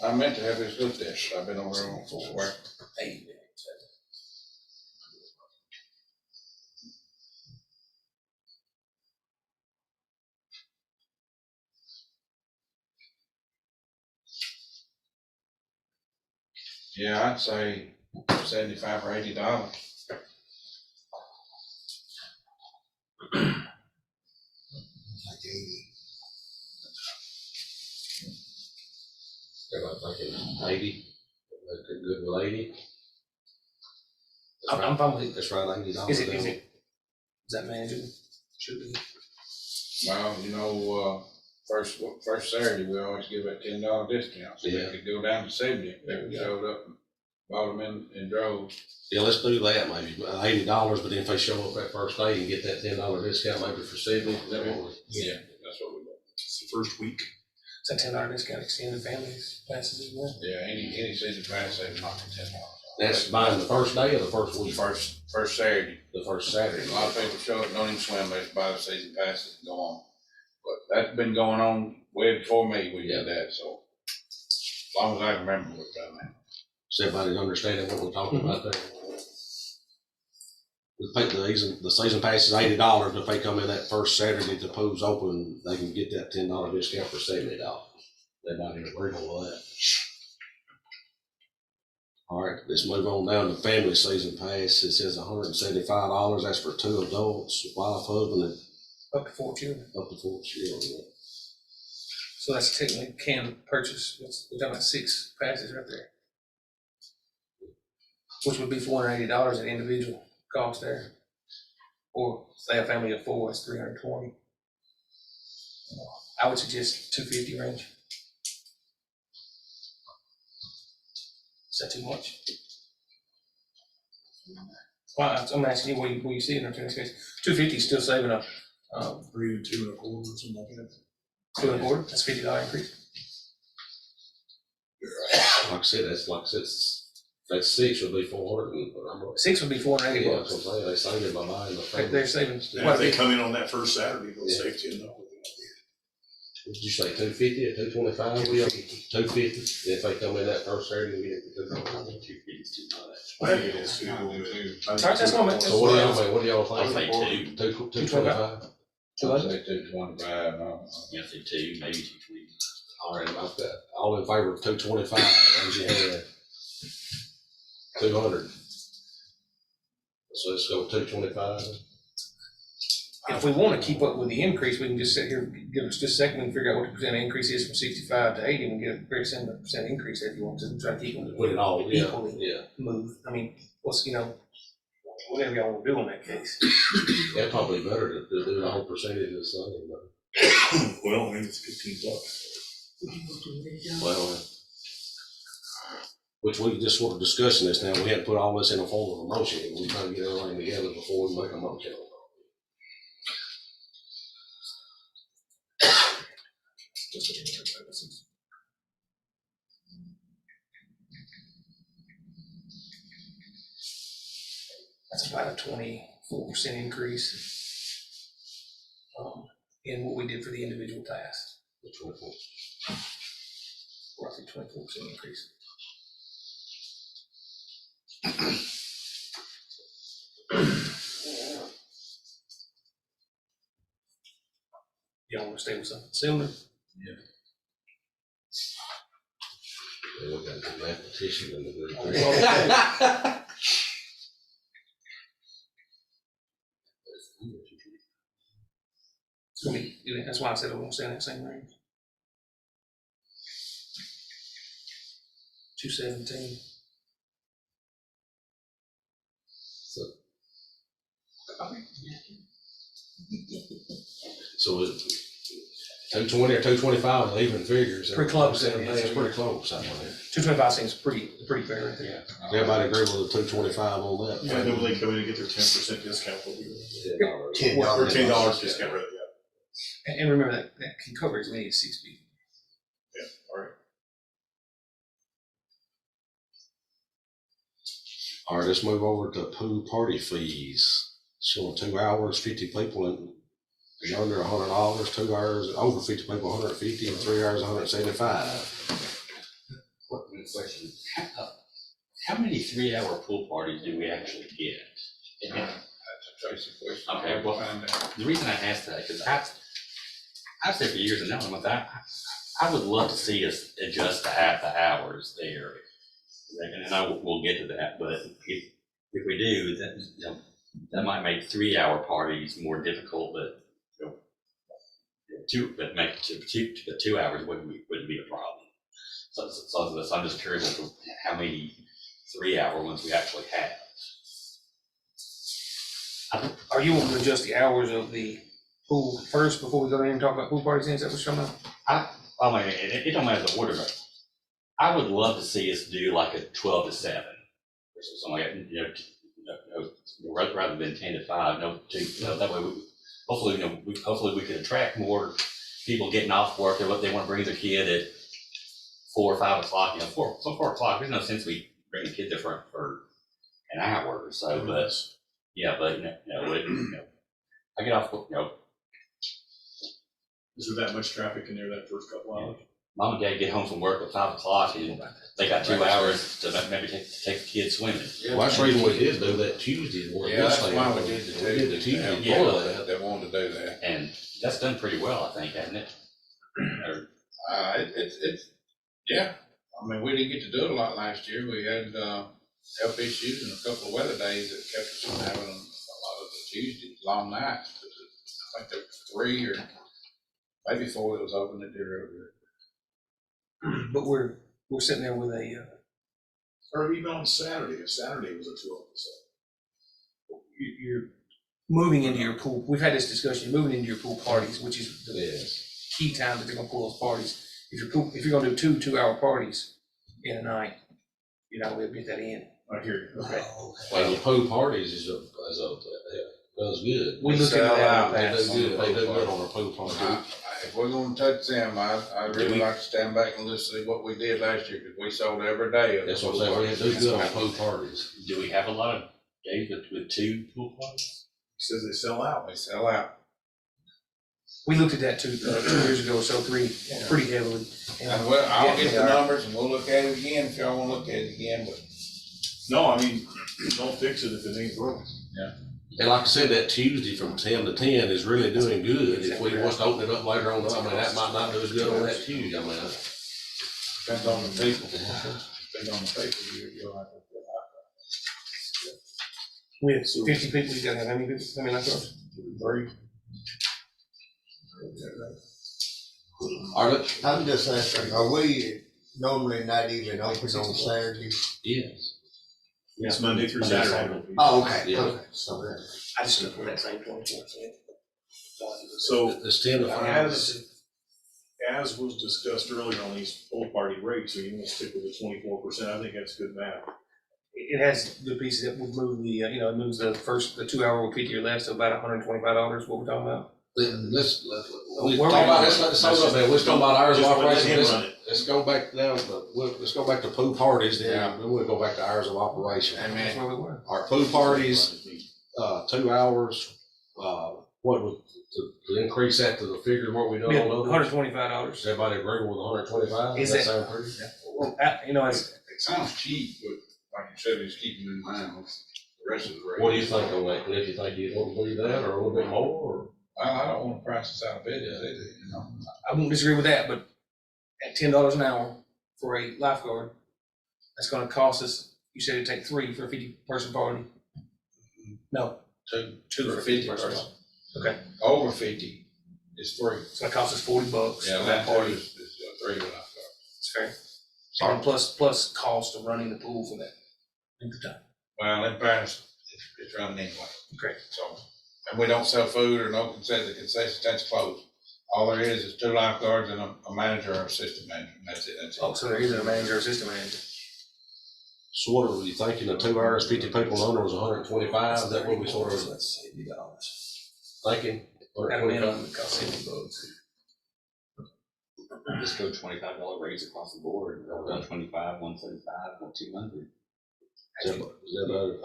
S5: I meant to have this looked at, but I've been over there for work.
S3: 8.
S5: Yeah, I'd say 75 or $80.
S8: Like 80.
S1: Everybody thinking 80, good with 80?
S3: I'm fine with it.
S1: That's right, $80.
S3: Is that manageable? Should be.
S5: Well, you know, first Saturday, we always give a $10 discount, so
S1: Yeah.
S5: we could go down to 70 if
S3: There we
S5: we
S3: go.
S5: showed up and bought them in droves.
S1: Yeah, let's do that, maybe $80, but then if they show up that first day and get that $10 discount, maybe for 70, is that what we?
S5: Yeah, that's what we do.
S6: It's the first week.
S3: It's a $10 discount, extended families passes as well.
S5: Yeah, any season pass, they knock it $10.
S1: That's buying the first day or the first week?
S5: First Saturday.
S1: The first Saturday.
S5: A lot of people show up, don't even swim, they just buy the season passes and go on. But that's been going on way before me, we did that, so as long as I remember, we've done that.
S1: Does everybody understand what we're talking about there? The season pass is $80, but if they come in that first Saturday, the pool's open, they can get that $10 discount for $70. Everybody agree on that? All right, let's move on down to family season pass. It says $175. That's for 2 adults, wife, husband, and
S3: Up to 4 children.
S1: up to 4 children.
S3: So that's technically can purchase, we're talking about 6 passes right there. Which would be $480 an individual cost there. Or say a family of 4, it's $320. I would suggest $250 range. Is that too much? Well, I'm asking you, where you see it in this case, $250 is still saving a,
S6: 3 to 2 1/4 or something like that.
S3: 2 1/4, that's $50 increase.
S1: Like I said, that's 6 would be 400 and,
S3: 6 would be $480
S1: yeah,
S3: bucks.
S1: that's what I'm saying, they saving by buying the family.
S3: They're saving
S6: And
S3: quite
S6: if
S3: a
S6: they
S3: bit.
S6: come in on that first Saturday, they'll
S1: Yeah.
S6: save 10 up.
S1: Did you say 250 or 225? 250, if they come in that first Saturday and get it for 250.
S2: 250 is too much.
S6: I think it is too.
S3: All right, that's what I meant.
S1: So what do y'all
S2: I would
S1: think?
S2: say 2.
S1: 225?
S5: I'd say 225, no.
S2: You know, say 2, maybe 220.
S1: All right, I've got, all in favor of 225, raise your hand. 200. So let's go with 225.
S3: If we wanna keep up with the increase, we can just sit here, give us just a second, we can figure out what the percent increase is from 65 to 80, and get a very similar percent increase if you want to, try to keep them
S1: Put it all, yeah,
S3: equally
S1: yeah.
S3: moved. I mean, what's, whatever y'all wanna do in that case.
S1: Yeah, probably better to do the whole percentage of something, but,
S6: Well, I mean, it's $15.
S1: well, which we just sort of discussing this now, we hadn't put all this in a form of a motion, we try to get everything together before we make a motion.
S3: That's about a 24% increase in what we did for the individual tasks,
S1: Which one?
S3: roughly 24% increase. Y'all wanna stay with something similar?
S1: Yeah, we got the mathematician in the group.
S3: It's gonna be, that's why I said I won't stay in that same range. 217.
S1: So it, 220 or 225 is even figures.
S3: Pretty close.
S1: It's pretty close, I think.
S3: 225 seems pretty fair right there.
S1: Everybody agree with the 225 on that?
S6: And then when they come in and get their 10% discount, what we do.
S8: $10.
S6: Or $10 discount, rather, yeah.
S3: And remember that can cover as many as 6 people.
S6: Yeah, all right.
S1: All right, let's move over to pool party fees. So 2 hours, 50 people, and under $100, 2 hours, over 50 people, 150, and 3 hours, 175.
S2: Question, how many 3-hour pool parties do we actually get?
S5: That's a Tracy question.
S2: Okay, well,
S5: Find out.
S2: the reason I asked that, because I've said for years, and now I'm with that, I would love to see us adjust to half the hours there. And I will get to that, but if we do, that, that might make 3-hour parties more difficult, but make 2 hours wouldn't be a problem. So I'm just curious as to how many 3-hour ones we actually have.
S3: Are you wanting to adjust the hours of the pool first before we go in and talk about pool parties? Is that what you're talking about?
S2: I mean, it don't matter the order, but I would love to see us do like a 12 to 7 or something like that, rather than 10 to 5. That way hopefully we could attract more people getting off work. They want to bring their kid at 4 or 5 o'clock. 4 o'clock. There's no sense we bring the kid there for an hour or so. But yeah, but I get off.
S6: Is there that much traffic in there that first couple hours?
S2: Mom and dad get home from work at 5 o'clock, and they got 2 hours to maybe take the kids swimming.
S1: Well, that's the reason we did do that Tuesday.
S5: Yeah, that's why we did the
S1: Tuesday.
S2: Yeah.
S1: Before that.
S5: They wanted to do that.
S2: And that's done pretty well, I think, hasn't it?
S5: It's, yeah, I mean, we didn't get to do it a lot last year. We had, health issues and a couple of weather days that kept us from having a lot of the Tuesdays, long nights. I think there was 3 or maybe 4 that was open that did over there.
S3: But we're sitting there with a,
S6: Or even on Saturday, if Saturday was a 12 to 7.
S3: you're moving into your pool. We've had this discussion, moving into your pool parties, which is the
S1: Yes.
S3: key time that they're gonna pull those parties. If you're gonna do 2 2-hour parties in a night, you're not gonna be able to get that in.
S6: I hear you.
S3: Okay.
S1: Well, the pool parties does good.
S3: We looked into
S5: Sell out.
S3: that.
S1: They do good, they do good on the pool party.
S5: If we're gonna touch them, I'd really like to stand back and listen to what we did last year, because we sold every day.
S1: That's what I'm saying, we do good on pool parties.
S2: Do we have a lot of days with 2 pool parties?
S6: He says they sell out.
S5: They sell out.
S3: We looked at that 2 years ago or so, pretty heavily.
S5: And I'll get the numbers and we'll look at it again if y'all wanna look at it again, but
S6: No, I mean, don't fix it if it ain't broke.
S1: And like I said, that Tuesday from 10 to 10 is really doing good. If we was to open it up later on, I mean, that might not do as good on that Tuesday, I mean.
S5: Depends on the people, depends on the people, you'll have to.
S3: We have 50 people, you gotta have how many people, how many lifeguards?
S5: 3.
S8: I'm just asking, are we normally not even open on Saturdays?
S1: Yes.
S6: It's Monday through Saturday.
S8: Oh, okay,
S1: Yeah.
S8: okay, so that.
S3: I just stuck with that same 24%.
S6: So
S1: It's 10 to 5.
S6: as was discussed earlier on these full party rates, so you want to stick with the 24%, I think that's good math.
S3: It has good pieces that would move the, it moves the 2 hour with 50 or less to about $125, what we're talking about.
S1: Let's
S3: Where we
S1: talk about,
S3: at?
S1: let's hold up there, let's talk about hours of
S6: Just let
S1: operation.
S6: him
S1: Let's-
S6: run it.
S1: Let's go back down to, let's go back to pool parties, then we'll go back to hours of operation.
S3: That's where we were.
S1: Our pool parties, 2 hours, what would, to increase that to the figure what we done
S3: Yeah,
S1: on others?
S3: $125.
S1: Does everybody agree with 125?
S3: Is
S1: Does
S3: that-
S1: that sound pretty?
S3: Well, it's,
S5: It sounds cheap, but like you said, it's keeping in mind with the rest of the rate.
S1: What do you think on that, Cliff? You think you'd want to leave that or a little bit more, or?
S5: I don't wanna price this out of bed, you know.
S3: I won't disagree with that, but at $10 an hour for a lifeguard, that's gonna cost us, you said it'd take 3 for a 50-person party? No, two for a 50-person.
S5: person.
S3: Okay,
S5: Over 50 is 3.
S3: so it costs us $40
S5: Yeah,
S3: for
S5: that
S3: that
S5: party
S3: party.
S5: is 3 when I start.
S3: It's fair. And plus cost of running the pool for that length of time.
S5: Well, in fairness, it's running anyway.
S3: Great.
S5: So, and we don't sell food or no concession, the concession stand's closed. All there is 2 lifeguards and a manager or assistant manager, and that's it.
S3: Oh, so there is a manager or assistant manager.
S1: So what are you thinking, the 2 hours, 50 people under was 125, is that what we sort of
S3: That's $80.
S1: thinking?
S3: At a minimum, it costs $80.
S2: Just go $25 raise across the board, 125, 175, 200.
S1: Is that better?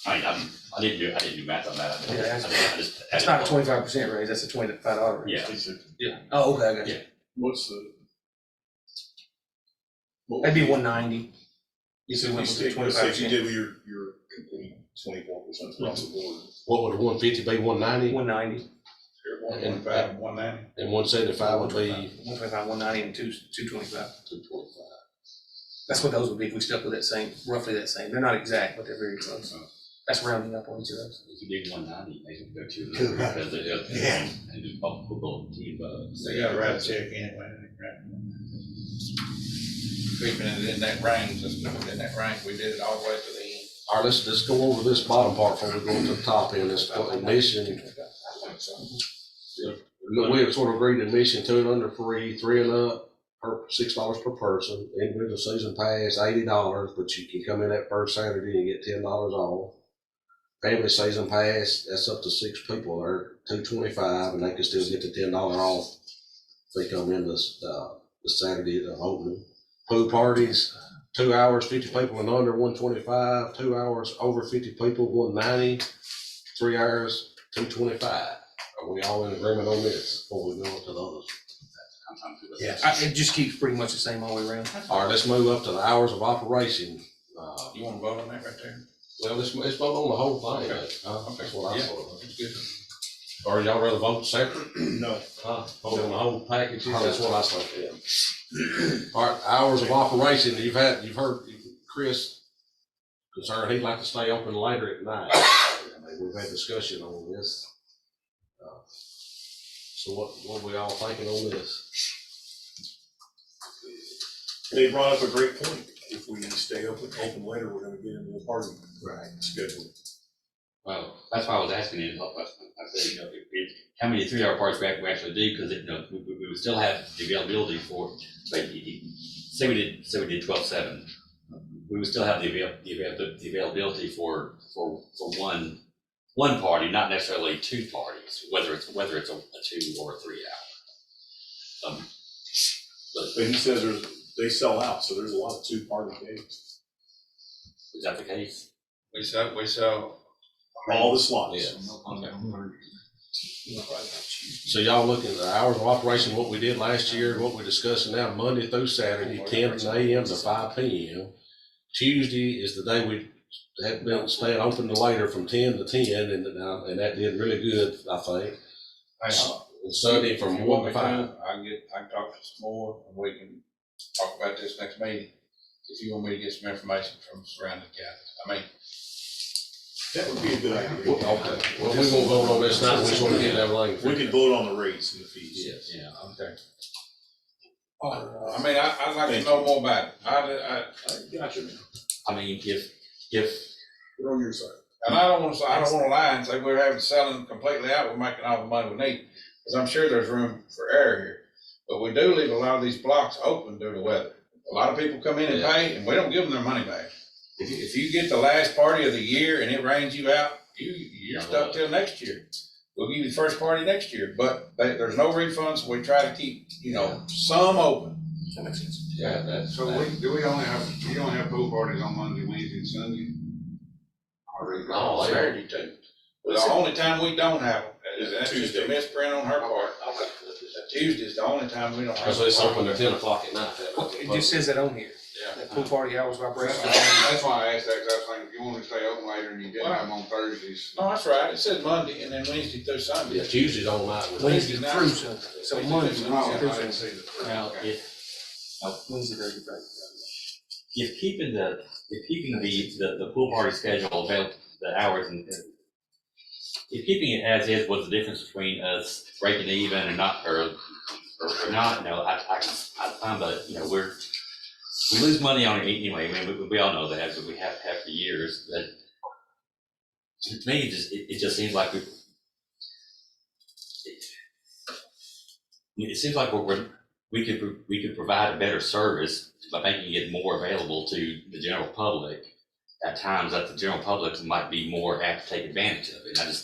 S2: I didn't do math on that.
S3: Yeah,
S2: I just
S3: That's not a 25% raise, that's a $25 raise.
S2: Yeah.
S3: Yeah. Oh, okay, I got you.
S2: Yeah.
S6: What's the?
S3: That'd be 190. You said
S6: You
S3: went with the
S6: said you
S3: 25%.
S6: did with your complete 24% across the board.
S1: What would 150 be, 190?
S3: 190,
S5: 125 and 190.
S1: And 175 would be
S3: 125, 190, and 225.
S1: 225.
S3: That's what those would be if we stuck with that same, roughly that same. They're not exact, but they're very close. That's rounding up on each of those.
S2: If you do 190, maybe go 200 because
S8: Yeah.
S2: and do both team bugs.
S5: They gotta write a check anyway. Keeping it in that range, let's keep it in that range. We did it all the way to the end.
S1: All right, let's go over this bottom part before we go to the top end, this admission. Look, we have sort of agreed admission to and under free, 3 and up, $6 per person, individual season pass, $80, but you can come in that first Saturday and get $10 off. Family season pass, that's up to 6 people there, $225, and they can still get the $10 off if they come in this, the Saturday of the opening. Pool parties, 2 hours, 50 people and under, 125, 2 hours, over 50 people, 190, 3 hours, 225. Are we all in agreement on this before we go on to the others?
S8: Yes.
S3: It just keeps pretty much the same all the way around.
S1: All right, let's move up to the hours of operation.
S5: You wanna vote on that right there?
S1: Well, let's vote on the whole thing. That's what I thought. Or y'all rather vote separate?
S6: No.
S1: Vote on the whole package? That's what I thought, yeah. All right, hours of operation, you've heard Chris concerned he'd like to stay open later at night. I mean, we've had discussion on this. So what we all thinking on this?
S6: They brought up a great point. If we stay open later, we're gonna get into the party schedule.
S2: Well, that's why I was asking you, I said, how many 3-hour parties we actually do, because we would still have the availability for, say we did 12/7. We would still have the availability for one party, not necessarily 2 parties, whether it's a 2 or a 3 hour.
S6: But he says they sell out, so there's a lot of 2-party days.
S2: Is that the case?
S5: We sell.
S6: All the slots.
S1: So y'all looking at the hours of operation, what we did last year, what we're discussing now, Monday through Saturday, 10 AM to 5 PM. Tuesday is the day we had been staying open to later from 10 to 10, and that did really good, I think. And Sunday from
S5: If you
S1: 1
S5: want
S1: to
S5: me
S1: 5.
S5: I can talk to some more, and we can talk about this next meeting. If you want me to get some information from surrounding counties, I mean,
S6: That would be a good idea.
S1: Okay, well, we won't vote on this tonight, we just want to get everything.
S6: We can vote on the rates and the fees.
S1: Yes.
S2: Yeah.
S5: okay. I mean, I'd like to know more about it. I
S6: Gotcha, man.
S2: I mean, if,
S6: We're on your side.
S5: And I don't wanna lie and say we're having selling completely out, we're making all the money we need, because I'm sure there's room for error here. But we do leave a lot of these blocks open due to weather. A lot of people come in and pay, and we don't give them their money back. If you get the last party of the year and it rains you out, you're stuck till next year. We'll give you the first party next year, but there's no refunds, so we try to keep, some open.
S6: That makes sense.
S1: Yeah, that's.
S9: So we only have pool parties on Monday, Wednesday, and Sunday?
S1: No, Saturday too.
S5: The only time we don't have them, that's just a
S6: Tuesday.
S5: misprint on her part. Tuesday's the only time we don't have.
S1: Because it's open at 10 o'clock at night.
S3: It just says that on here,
S5: Yeah.
S3: that pool party hours of operation.
S9: That's why I asked that, 'cause I was thinking, if you want to stay open later and you didn't have them on Thursdays.
S5: No, that's right, it says Monday and then Wednesday through Sunday.
S1: Yeah, Tuesday's all night.
S3: Wednesday through Sunday, so Monday through
S9: No, I didn't
S3: Sunday.
S9: see the.
S2: now,
S9: Okay.
S3: Wednesday, Thursday, Friday.
S2: if keeping the pool party schedule about the hours and if keeping it as is, what's the difference between us breaking even and not, or not? No, I find that, we lose money on it anyway. I mean, we all know that, but we have for years. But to me, it just seems like it seems like we could provide a better service by making it more available to the general public at times that the general public might be more apt to take advantage of it. And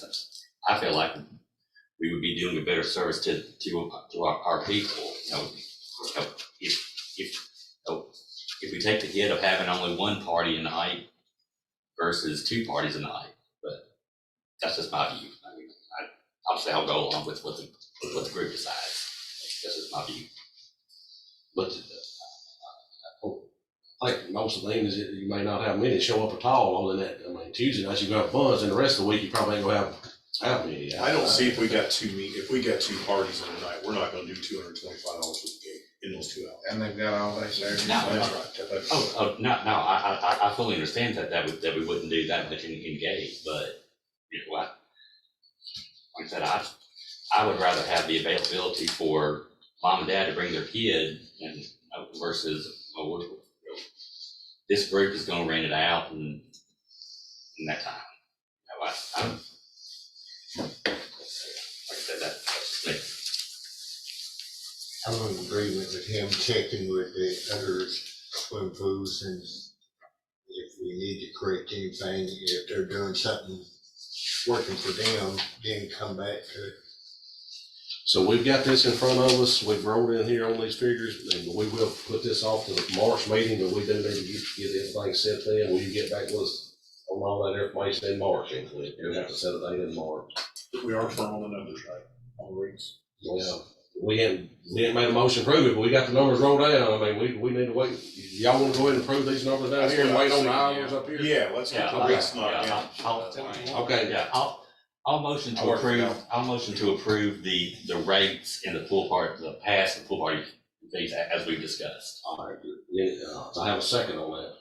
S2: I feel like we would be doing a better service to our people. If we take the hit of having only one party a night versus two parties a night, but that's just my view. I mean, obviously I'll go along with what the group decides. That's just my view.
S1: But I think most of the things is that you may not have many show up at all on that. I mean, Tuesday nights you have bunch, and the rest of the week you probably ain't gonna have many.
S6: I don't see if we got two parties in a night, we're not gonna do $225 for the gate in those 2 hours.
S5: And they've got all day Saturday.
S2: No,
S6: That's right.
S2: No, I fully understand that we wouldn't do that much in gate, but like I said, I would rather have the availability for mom and dad to bring their kid and versus this group is going to rent it out in that time. Like I said, that's just me.
S8: I'm in agreement with him checking with the other swim pools, and if we need to correct anything, if they're doing something working for them, then come back to it.
S1: So we've got this in front of us, we've rolled in here on these figures, and we will put this off to the March meeting, but we do need to get everything set then. Will you get back with us on all that information in March? And we'll have to set a date in March.
S6: We are firm on the numbers, right, on the rates.
S1: Well, we hadn't made a motion to prove it, but we got the numbers rolled down. I mean, we need to wait. Y'all want to go ahead and prove these numbers down here and wait on the hours up here?
S6: Yeah, let's get the rates knocked down.
S1: Okay.
S2: Yeah, I'll motion to approve, the rates in the pool party, the pool party fees as we've discussed.
S1: All right, yeah, I have a second on that.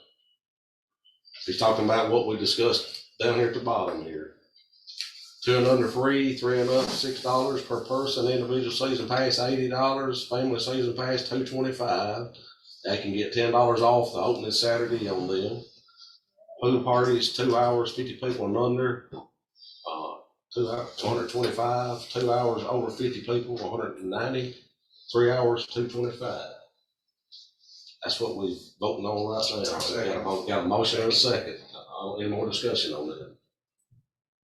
S1: He's talking about what we discussed down here at the bottom here. 2 and under free, 3 and up $6 per person, individual season pass $80, family season pass $225. They can get $10 off the opening Saturday on them. Pool parties, 2 hours, 50 people and under. 2 hours, 225, 2 hours over 50 people, 190, 3 hours, 225. That's what we're voting on right now. Got a motion and a second. Any more discussion on that?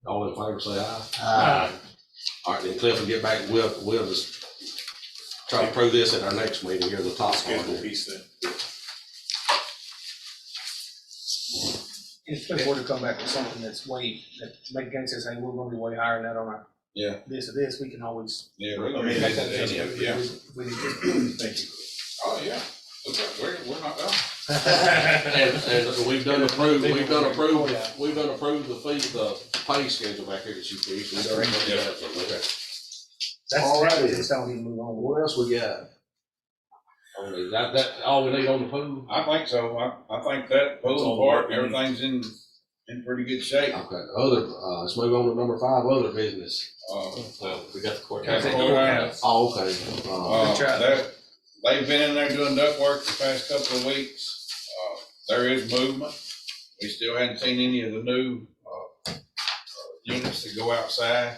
S1: All in favor, say aye. All right, then Cliff will get back, we'll just try to prove this at our next meeting here, the top part.
S6: Schedule piece then.
S3: If they were to come back with something that's that make against us, hey, we're gonna be way higher than that on our.
S5: Yeah.
S3: This or this, we can always.
S5: Yeah, we
S3: I mean,
S5: can
S3: that's
S5: revisit any of it, yeah.
S3: we need to-
S6: Thank you.
S5: Oh, yeah. We're not,
S1: And we've done approved the pay schedule back here that you fixed. We've done that.
S3: That's just how we move on.
S1: What else we got? I mean, that, all we need on the pool?
S5: I think so. I think that pool and park, everything's in pretty good shape.
S1: Okay, let's move on to number 5, other business.
S2: Well, we got the court.
S5: Got the courthouse.
S1: Oh, okay.
S5: They've been in there doing duct work the past couple of weeks. There is movement. We still hadn't seen any of the new, units that go outside.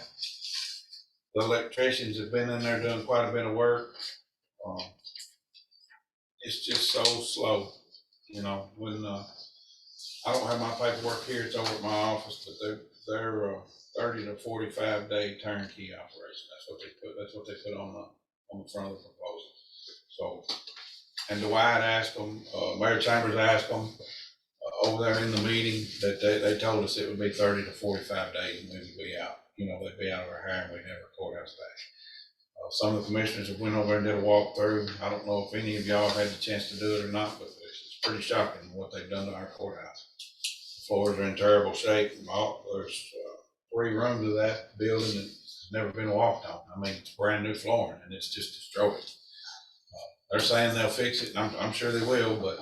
S5: The electricians have been in there doing quite a bit of work. It's just so slow, you know, when, I don't have my paperwork here, it's over at my office, but they're 30 to 45 day turnkey operation. That's what they put on the front of the proposal. So, and Dwight asked them, Mayor Chambers asked them, over there in the meeting, that they told us it would be 30 to 45 days and we would be out. You know, they'd be out of our hair and we'd have our courthouse back. Some of the commissioners have went over and did a walkthrough. I don't know if any of y'all had the chance to do it or not, but it's pretty shocking what they've done to our courthouse. The floors are in terrible shape. There's 3 rooms of that building that's never been walked on. I mean, it's brand new flooring and it's just destroyed. They're saying they'll fix it, and I'm sure they will, but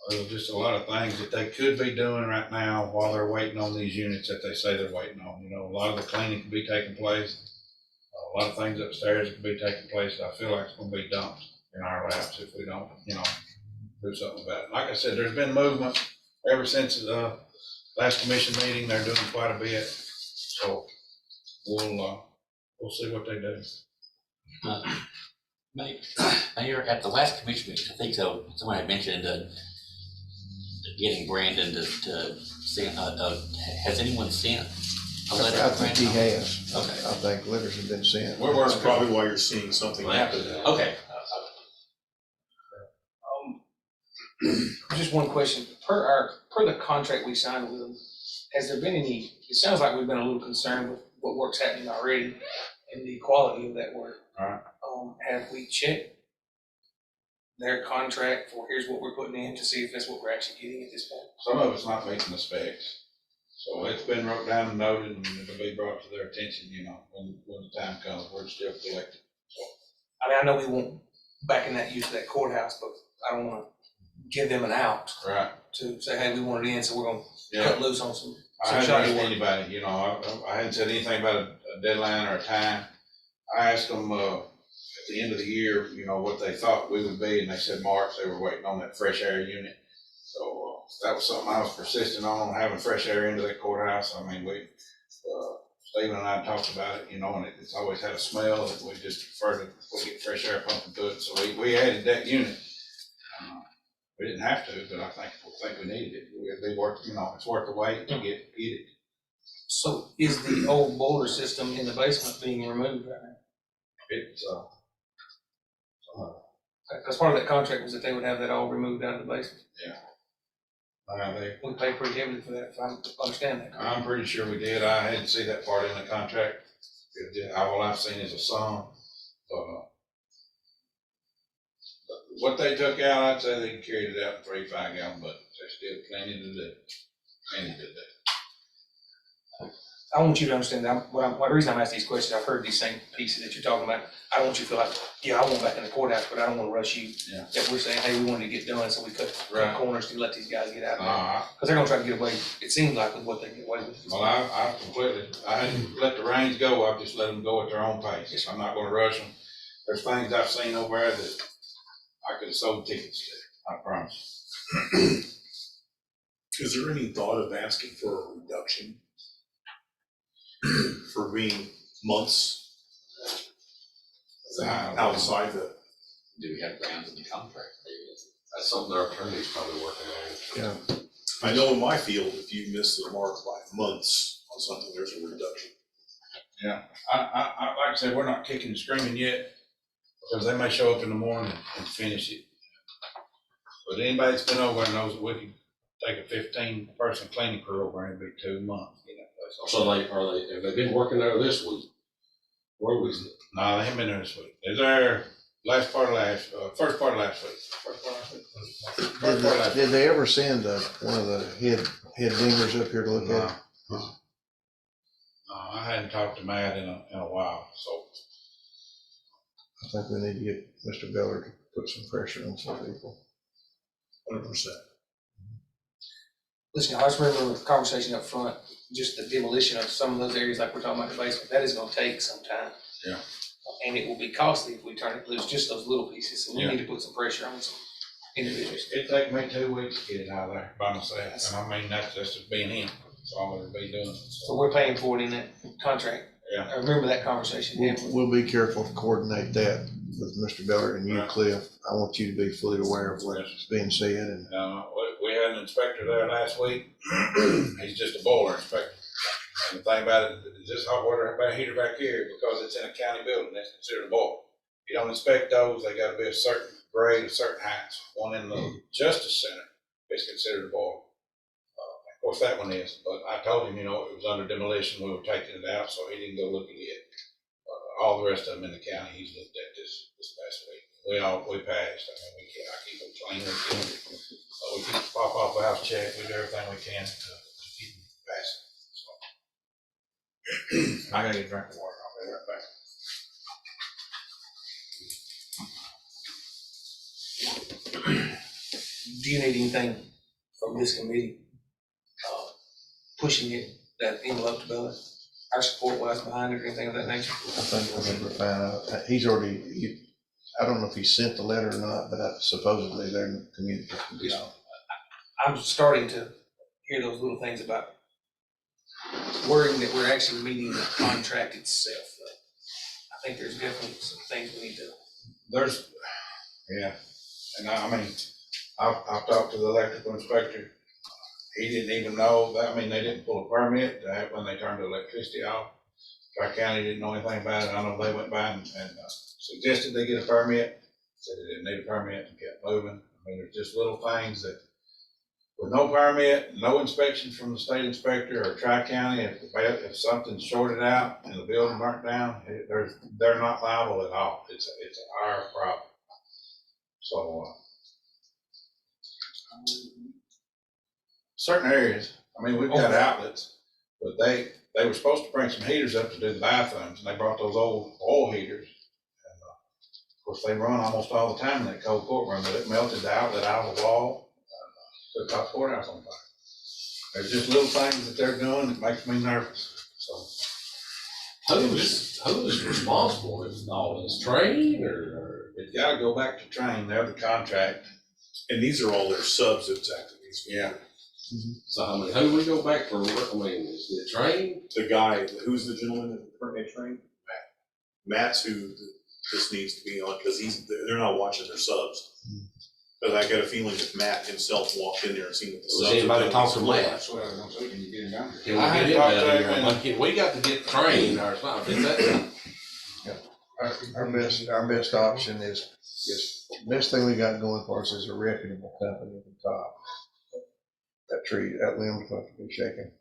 S5: there's just a lot of things that they could be doing right now while they're waiting on these units that they say they're waiting on. You know, a lot of the cleaning could be taking place. A lot of things upstairs could be taking place. I feel like it's gonna be dumped in our laps if we don't, you know, do something about it. Like I said, there's been movement ever since the last commission meeting. They're doing quite a bit. So we'll see what they do.
S2: Mayor, at the last commission meeting, I think so, someone had mentioned getting Brandon to send, has anyone sent a letter?
S4: I think he has.
S2: Okay.
S4: I think letters have been sent.
S6: That's probably why you're seeing something happen.
S2: Okay.
S3: Just one question, per the contract we signed with them, has there been any, it sounds like we've been a little concerned with what work's happening already and the quality of that work.
S5: Alright.
S3: Have we checked their contract for here's what we're putting in to see if that's what we're actually getting at this point?
S5: Some of it's not meeting the specs. So it's been wrote down and noted and it'll be brought to their attention, you know, when the time comes, we're still collecting.
S3: I mean, I know we won't back in that use of that courthouse, but I don't wanna give them an out
S5: Right.
S3: to say, hey, we want it in, so we're gonna
S5: Yeah.
S3: cut loose on some
S5: I hadn't
S3: shoddy
S5: asked
S3: work.
S5: anybody, you know, I hadn't said anything about a deadline or a time. I asked them, at the end of the year, you know, what they thought we would be, and they said March. They were waiting on that fresh air unit. So, that was something I was persistent on, having fresh air into that courthouse. I mean, Stephen and I talked about it, you know, and it's always had a smell that we just prefer to get fresh air pumping to it. So we added that unit. We didn't have to, but I think we needed it. It'd be worth, you know, it's worth the wait to get it.
S3: So is the old boiler system in the basement being removed right now?
S5: It's,
S3: Because part of that contract was that they would have that all removed out of the basement. We paid pretty heavily for that, if I understand that.
S5: I'm pretty sure we did. I hadn't seen that part in the contract. All I've seen is a sum. What they took out, I'd say they carried it out in 3 5-gallon buckets. There's still plenty to do. Plenty to do.
S3: I want you to understand that, the reason I'm asking these questions, I've heard these same pieces that you're talking about. I don't want you to feel like, yeah, I want back in the courthouse, but I don't wanna rush you.
S5: Yeah.
S3: If we're saying, hey, we wanted to get done, so we cut
S5: Right.
S3: corners to let these guys get out of there.
S5: I
S3: Because they're gonna try to get away, it seems like, with what they get away with.
S5: Well, I completely, I hadn't let the reins go. I've just let them go at their own pace. I'm not gonna rush them. There's things I've seen over there that I could have sold tickets to, I promise.
S6: Is there any thought of asking for a reduction for being months outside the?
S2: Do we have grounds in the contract?
S1: That's something our attorney's probably working on.
S4: Yeah.
S6: I know in my field, if you miss the mark by months on something, there's a reduction.
S5: Yeah, I like I said, we're not kicking and screaming yet, because they may show up in the morning and finish it. But anybody that's been over there knows that we can take a 15-person cleaning crew over and it'd be 2 months. You know,
S1: So have they been working there this week? Where was it?
S5: No, they haven't been there this week. They're there first part of last week. First part of last week.
S4: Did they ever send one of the head dingers up here to look at it?
S5: No, I hadn't talked to Matt in a while, so.
S4: I think we need to get Mr. Beller to put some pressure on some people.
S6: 100%.
S3: Listen, I just remember the conversation up front, just the demolition of some of those areas like we're talking about the basement, that is gonna take some time.
S5: Yeah.
S3: And it will be costly if we turn it loose, just those little pieces, so we
S5: Yeah.
S3: need to put some pressure on some individuals.
S5: It'd take me 2 weeks to get it out of there by myself, and I mean, that's just being him, that's all it'd be doing.
S3: So we're paying for it in that contract.
S5: Yeah.
S3: I remember that conversation.
S4: We'll be careful to coordinate that with Mr. Beller and you,
S5: Right.
S4: Cliff. I want you to be fully aware of what's being said and
S5: We had an inspector there last week, he's just a boiler inspector. And the thing about it, is this hot water heater back here, because it's in a county building, that's considered a boiler. You don't inspect those, they gotta be a certain grade, a certain height. One in the Justice Center is considered a boiler. Of course, that one is, but I told him, it was under demolition, we were taking it out, so he didn't go look at it. All the rest of them in the county, he's looked at this past week. We passed, I keep them clean, we keep pop off the house check, we do everything we can to keep them passing, so. I gotta get a drink of water, I'll be right back.
S3: Do you need anything from this committee, pushing it, that envelope to Bella? Our support was behind it or anything of that nature?
S4: I think we're fine out. He's already, I don't know if he sent the letter or not, but supposedly they're in communication.
S3: I'm starting to hear those little things about worrying that we're actually meeting the contract itself. I think there's definitely some things we need to.
S5: Yeah, and I've talked to the electrical inspector. He didn't even know that, they didn't pull a permit to have when they turned the electricity off. Tri-County didn't know anything about it. I know they went by and suggested they get a permit, said they didn't need a permit and kept moving. There's just little things that, with no permit, no inspection from the state inspector or Tri-County, if something's shorted out and the building burnt down, they're not liable at all. It's our problem. So, certain areas, we've got outlets, but they were supposed to bring some heaters up to do the bathrooms, and they brought those old oil heaters. And of course, they run almost all the time in that cold courtroom, but it melted the outlet out of the wall, and took the courthouse on fire. There's just little things that they're doing that makes me nervous, so.
S1: Who's responsible if all this, Train or?
S5: It's gotta go back to Train, they're the contract.
S6: And these are all their subs that's acting.
S5: Yeah.
S1: So who we go back for, is it Train?
S6: The guy, who's the gentleman that currently trained? Matt's who this needs to be on, because they're not watching their subs. But I got a feeling that Matt himself walked in there and seen what the
S1: Was
S6: subs.
S1: anybody talk to Matt?
S9: That's what I was gonna say, can you get him down here?
S1: Can we
S5: I
S1: get
S5: had
S1: him
S5: talked
S1: down
S5: to
S1: here?
S5: him and-
S1: We got to get Train or something, is that?
S4: Our best option is, best thing we got going for us is a reputable company at the top. That limb's about to be shaking.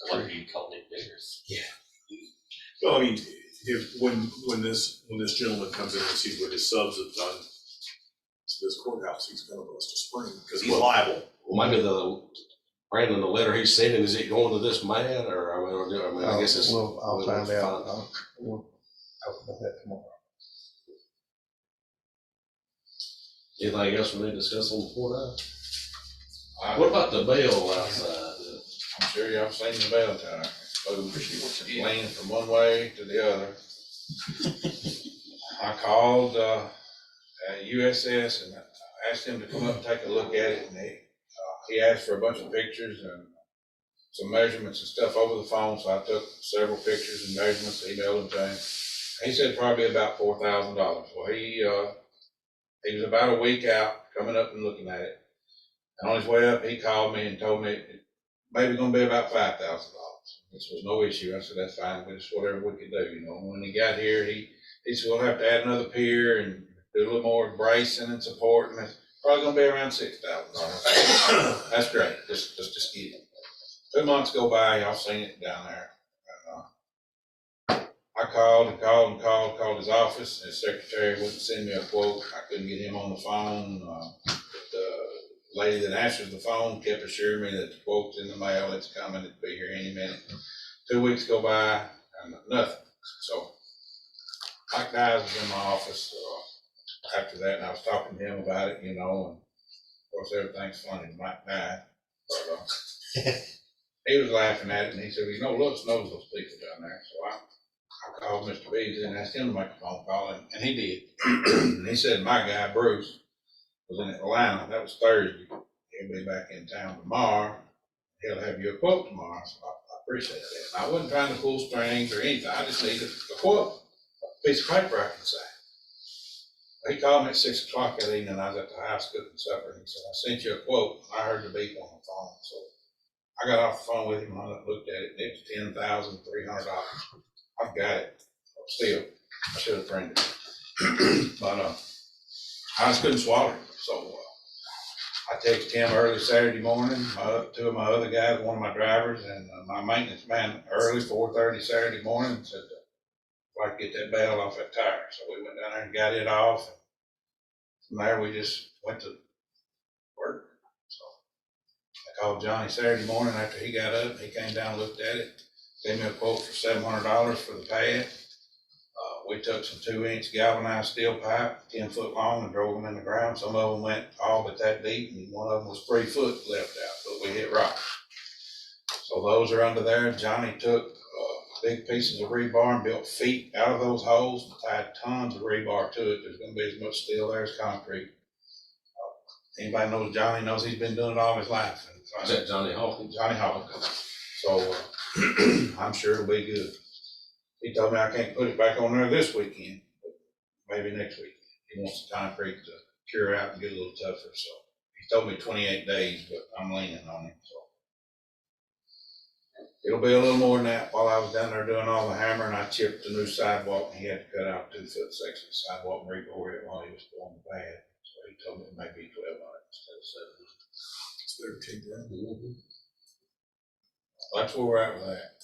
S2: What do you call it, diggers?
S6: Well, when this gentleman comes in and sees what his subs have done to this courthouse, he's gonna bust a spring, because he's liable.
S1: Well, maybe Brandon, the letter he's sending, is it going to this man or, I guess it's.
S4: I'll find out. We'll talk about that tomorrow.
S1: Anything else we need to discuss on the courthouse? What about the bail outside?
S5: I'm sure y'all seen the bell tower, moved, leaning from one way to the other. I called, USS and asked him to come up and take a look at it, and he asked for a bunch of pictures and some measurements and stuff over the phone, so I took several pictures and measurements, emailed them to him. He said probably about $4,000. Well, he was about a week out, coming up and looking at it. And on his way up, he called me and told me it maybe gonna be about $5,000, which was no issue. I said, that's fine, but it's whatever we could do, When he got here, he said, we'll have to add another pier and do a little more bracing and support, and it's probably gonna be around $6,000. That's great, just get it. 2 months go by, y'all seen it down there. And, I I called his office, his secretary wouldn't send me a quote, I couldn't get him on the phone. The lady that answers the phone kept assuring me that the quote's in the mail, it's coming, it'll be here any minute. 2 weeks go by, and nothing, so Mike Dyes was in my office, after that, and I was talking to him about it, you know, and of course, everything's funny, Mike died, but, he was laughing at it, and he said, you know, Looks knows those people down there, so I called Mr. Beasley and asked him to make a phone call, and he did. And he said, my guy, Bruce, was in Atlanta, that was Thursday, he'll be back in town tomorrow, he'll have you a quote tomorrow, so I appreciate that. And I wasn't trying to pull strings or anything, I just needed a quote, a piece of paper I can sign. He called me at 6 o'clock that evening, I was at the house cooking supper, and he said, I sent you a quote, I heard the beep on the phone, so I got off the phone with him, and I looked at it, and it was $10,300. I've got it, still, I should have printed it. But, I just couldn't swallow it, so, I texted him early Saturday morning, two of my other guys, one of my drivers, and my maintenance man early, 4:30 Saturday morning, and said, if I could get that bell off that tire. So we went down there and got it off. And from there, we just went to work. So I called Johnny Saturday morning after he got up. He came down, looked at it, gave me a quote for $700 for the pad. We took some 2-inch galvanized steel pipe, 10 foot long, and drove them in the ground. Some of them went all but that deep, and one of them was 3 foot left out, but we hit rock. So those are under there. Johnny took big pieces of rebar and built feet out of those holes and tied tons of rebar to it. There's going to be as much steel there as concrete. Anybody knows Johnny knows he's been doing it all his life.
S1: Is that Johnny Hawkins?
S5: Johnny Hawkins. So I'm sure it'll be good. He told me I can't put it back on there this weekend, but maybe next week. He wants the concrete to cure out and get a little tougher. So he told me 28 days, but I'm leaning on him. So it'll be a little more than that. While I was down there doing all the hammering, I chipped the new sidewalk, and he had to cut out 2 foot section of sidewalk and rebore it while he was doing the pad. So he told me it may be 1,200 instead of 700.
S6: It's better take that.
S5: That's where we're at with that.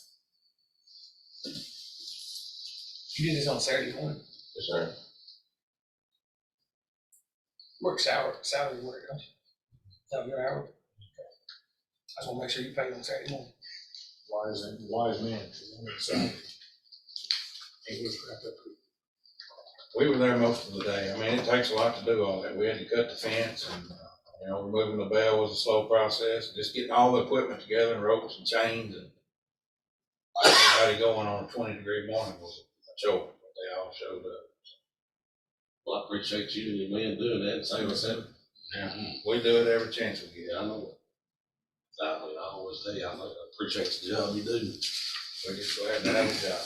S3: You did this on Saturday morning,
S5: Yes, sir.
S3: work salary work, don't you? Is that your hour? I just wanna make sure you pay on Saturday morning.
S6: Wise man.
S5: We were there most of the day. I mean, it takes a lot to do all that. We had to cut the fence and, removing the bell was a slow process. Just getting all the equipment together and ropes and chains and everybody going on a 20-degree morning was a chore, but they all showed up.
S1: Well, I appreciate you and your men doing that and saving us that.
S5: Yeah, we do it every chance we get.
S1: Yeah, I know it. I always tell you, I appreciate the job you do.
S5: We're just glad to have a job.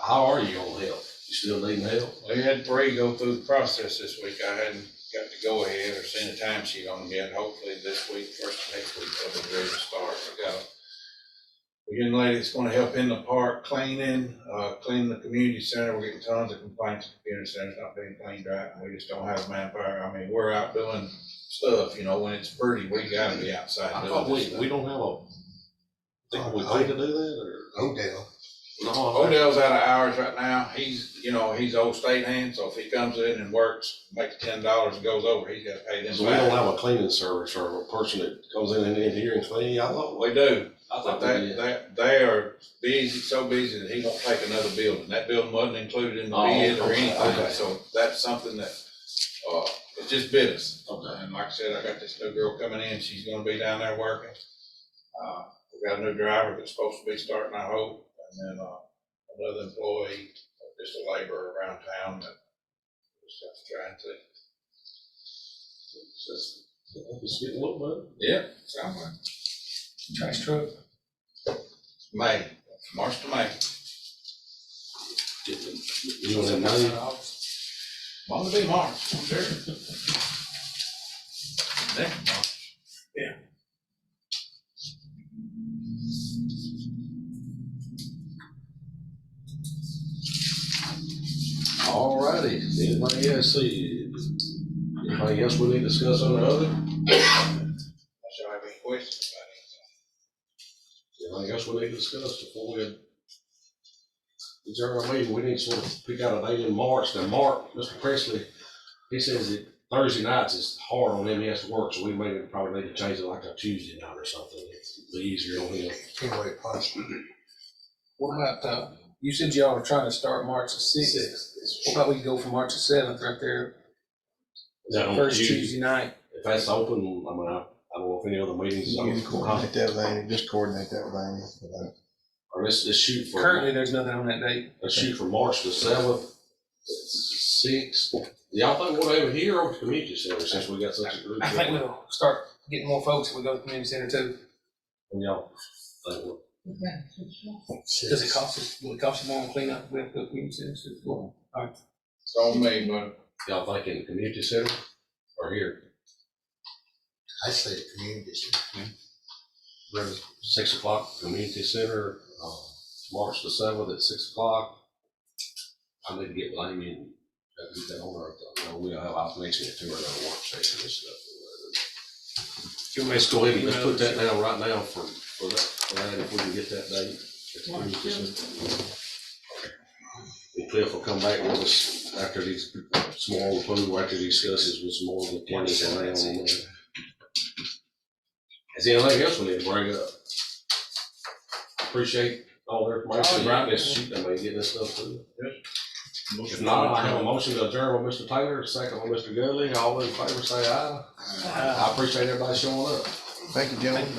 S1: How are you on help? You still needing help?
S5: We had 3 go through the process this week. I hadn't got to go ahead or seen a timesheet on them yet. Hopefully this week, first of next week, they'll be ready to start. We got a young lady that's gonna help in the park cleaning the community center. We're getting tons of complaints. The community center's not being cleaned right, and we just don't have the manpower. I mean, we're out doing stuff, when it's pretty, we gotta be outside
S1: I
S5: doing
S1: thought
S5: this stuff.
S1: we don't have think we pay to do that, or?
S8: Odell.
S1: No,
S5: Odell's out of hours right now. He's old state hand, so if he comes in and works, makes $10 and goes over, he's gotta pay them.
S1: so we don't have a cleaning service or a person that comes in here and clean. I thought
S5: We do.
S1: I
S5: But
S1: thought we did.
S5: they are busy, so busy that he won't take another building. That building wasn't included in the bid or
S1: okay,
S5: anything,
S1: okay.
S5: so that's something that, it's just business.
S1: Okay.
S5: And like I said, I got this new girl coming in, she's gonna be down there working. We got a new driver that's supposed to be starting, I hope, and then, another employee, just a laborer around town that just got to try and see.
S1: It's getting a little better.
S5: Yeah, sounds like
S3: Trash truck.
S5: May, March to May.
S1: You want to know?
S5: Want to be March, I'm sure. Next March.
S1: All righty. Anybody else anything else we need to discuss on the other?
S5: Unless y'all have any questions about anything.
S1: Anything else we need to discuss before we adjourn our meeting, we need to sort of pick out a date in March. Now, Mark, Mr. Presley, he says that Thursday nights is hard on him, he has to work, so we may probably need to change it like a Tuesday night or something. It's be easier on him.
S8: Can't wait, possible.
S3: What about, you said y'all were trying to start March the sixth. What about we go for March the seventh right there,
S1: Is that on
S3: first
S1: Tuesday?
S3: Tuesday night?
S1: If that's open, I mean, I don't know if any other meetings is
S4: You
S1: open.
S4: can coordinate that with Amy, just coordinate that with Amy.
S1: Or let's shoot for.
S3: Currently, there's nothing on that date.
S1: Let's shoot for March the seventh, 6. Y'all think we'll have it here or at the community center since we got such a group?
S3: I think we'll start getting more folks if we go to the community center too.
S1: And y'all think we'll.
S3: Does it cost us, will it cost you more to clean up, we have to go to the community center too? All right.
S5: It's all me, but
S1: Y'all think in the community center or here?
S8: I say community center.
S1: 6 o'clock, community center, March the 7th at 6 o'clock. I need to get with Amy and get that on our, we'll have, I'll mention it to her in our work session and stuff. Let's go ahead and let's put that down right now for that, if we can get that date. at the community center. And Cliff will come back with us after these small approval, after he discusses with some more of the counties around on that. Is there anything else we need to bring up? Appreciate all the information, right, this sheet, I mean, getting this stuff to you. If not, I have a motion to adjourn by Mr. Taylor, second by Mr. Gully, all in favor say aye. I appreciate everybody showing up.
S4: Thank you, gentlemen.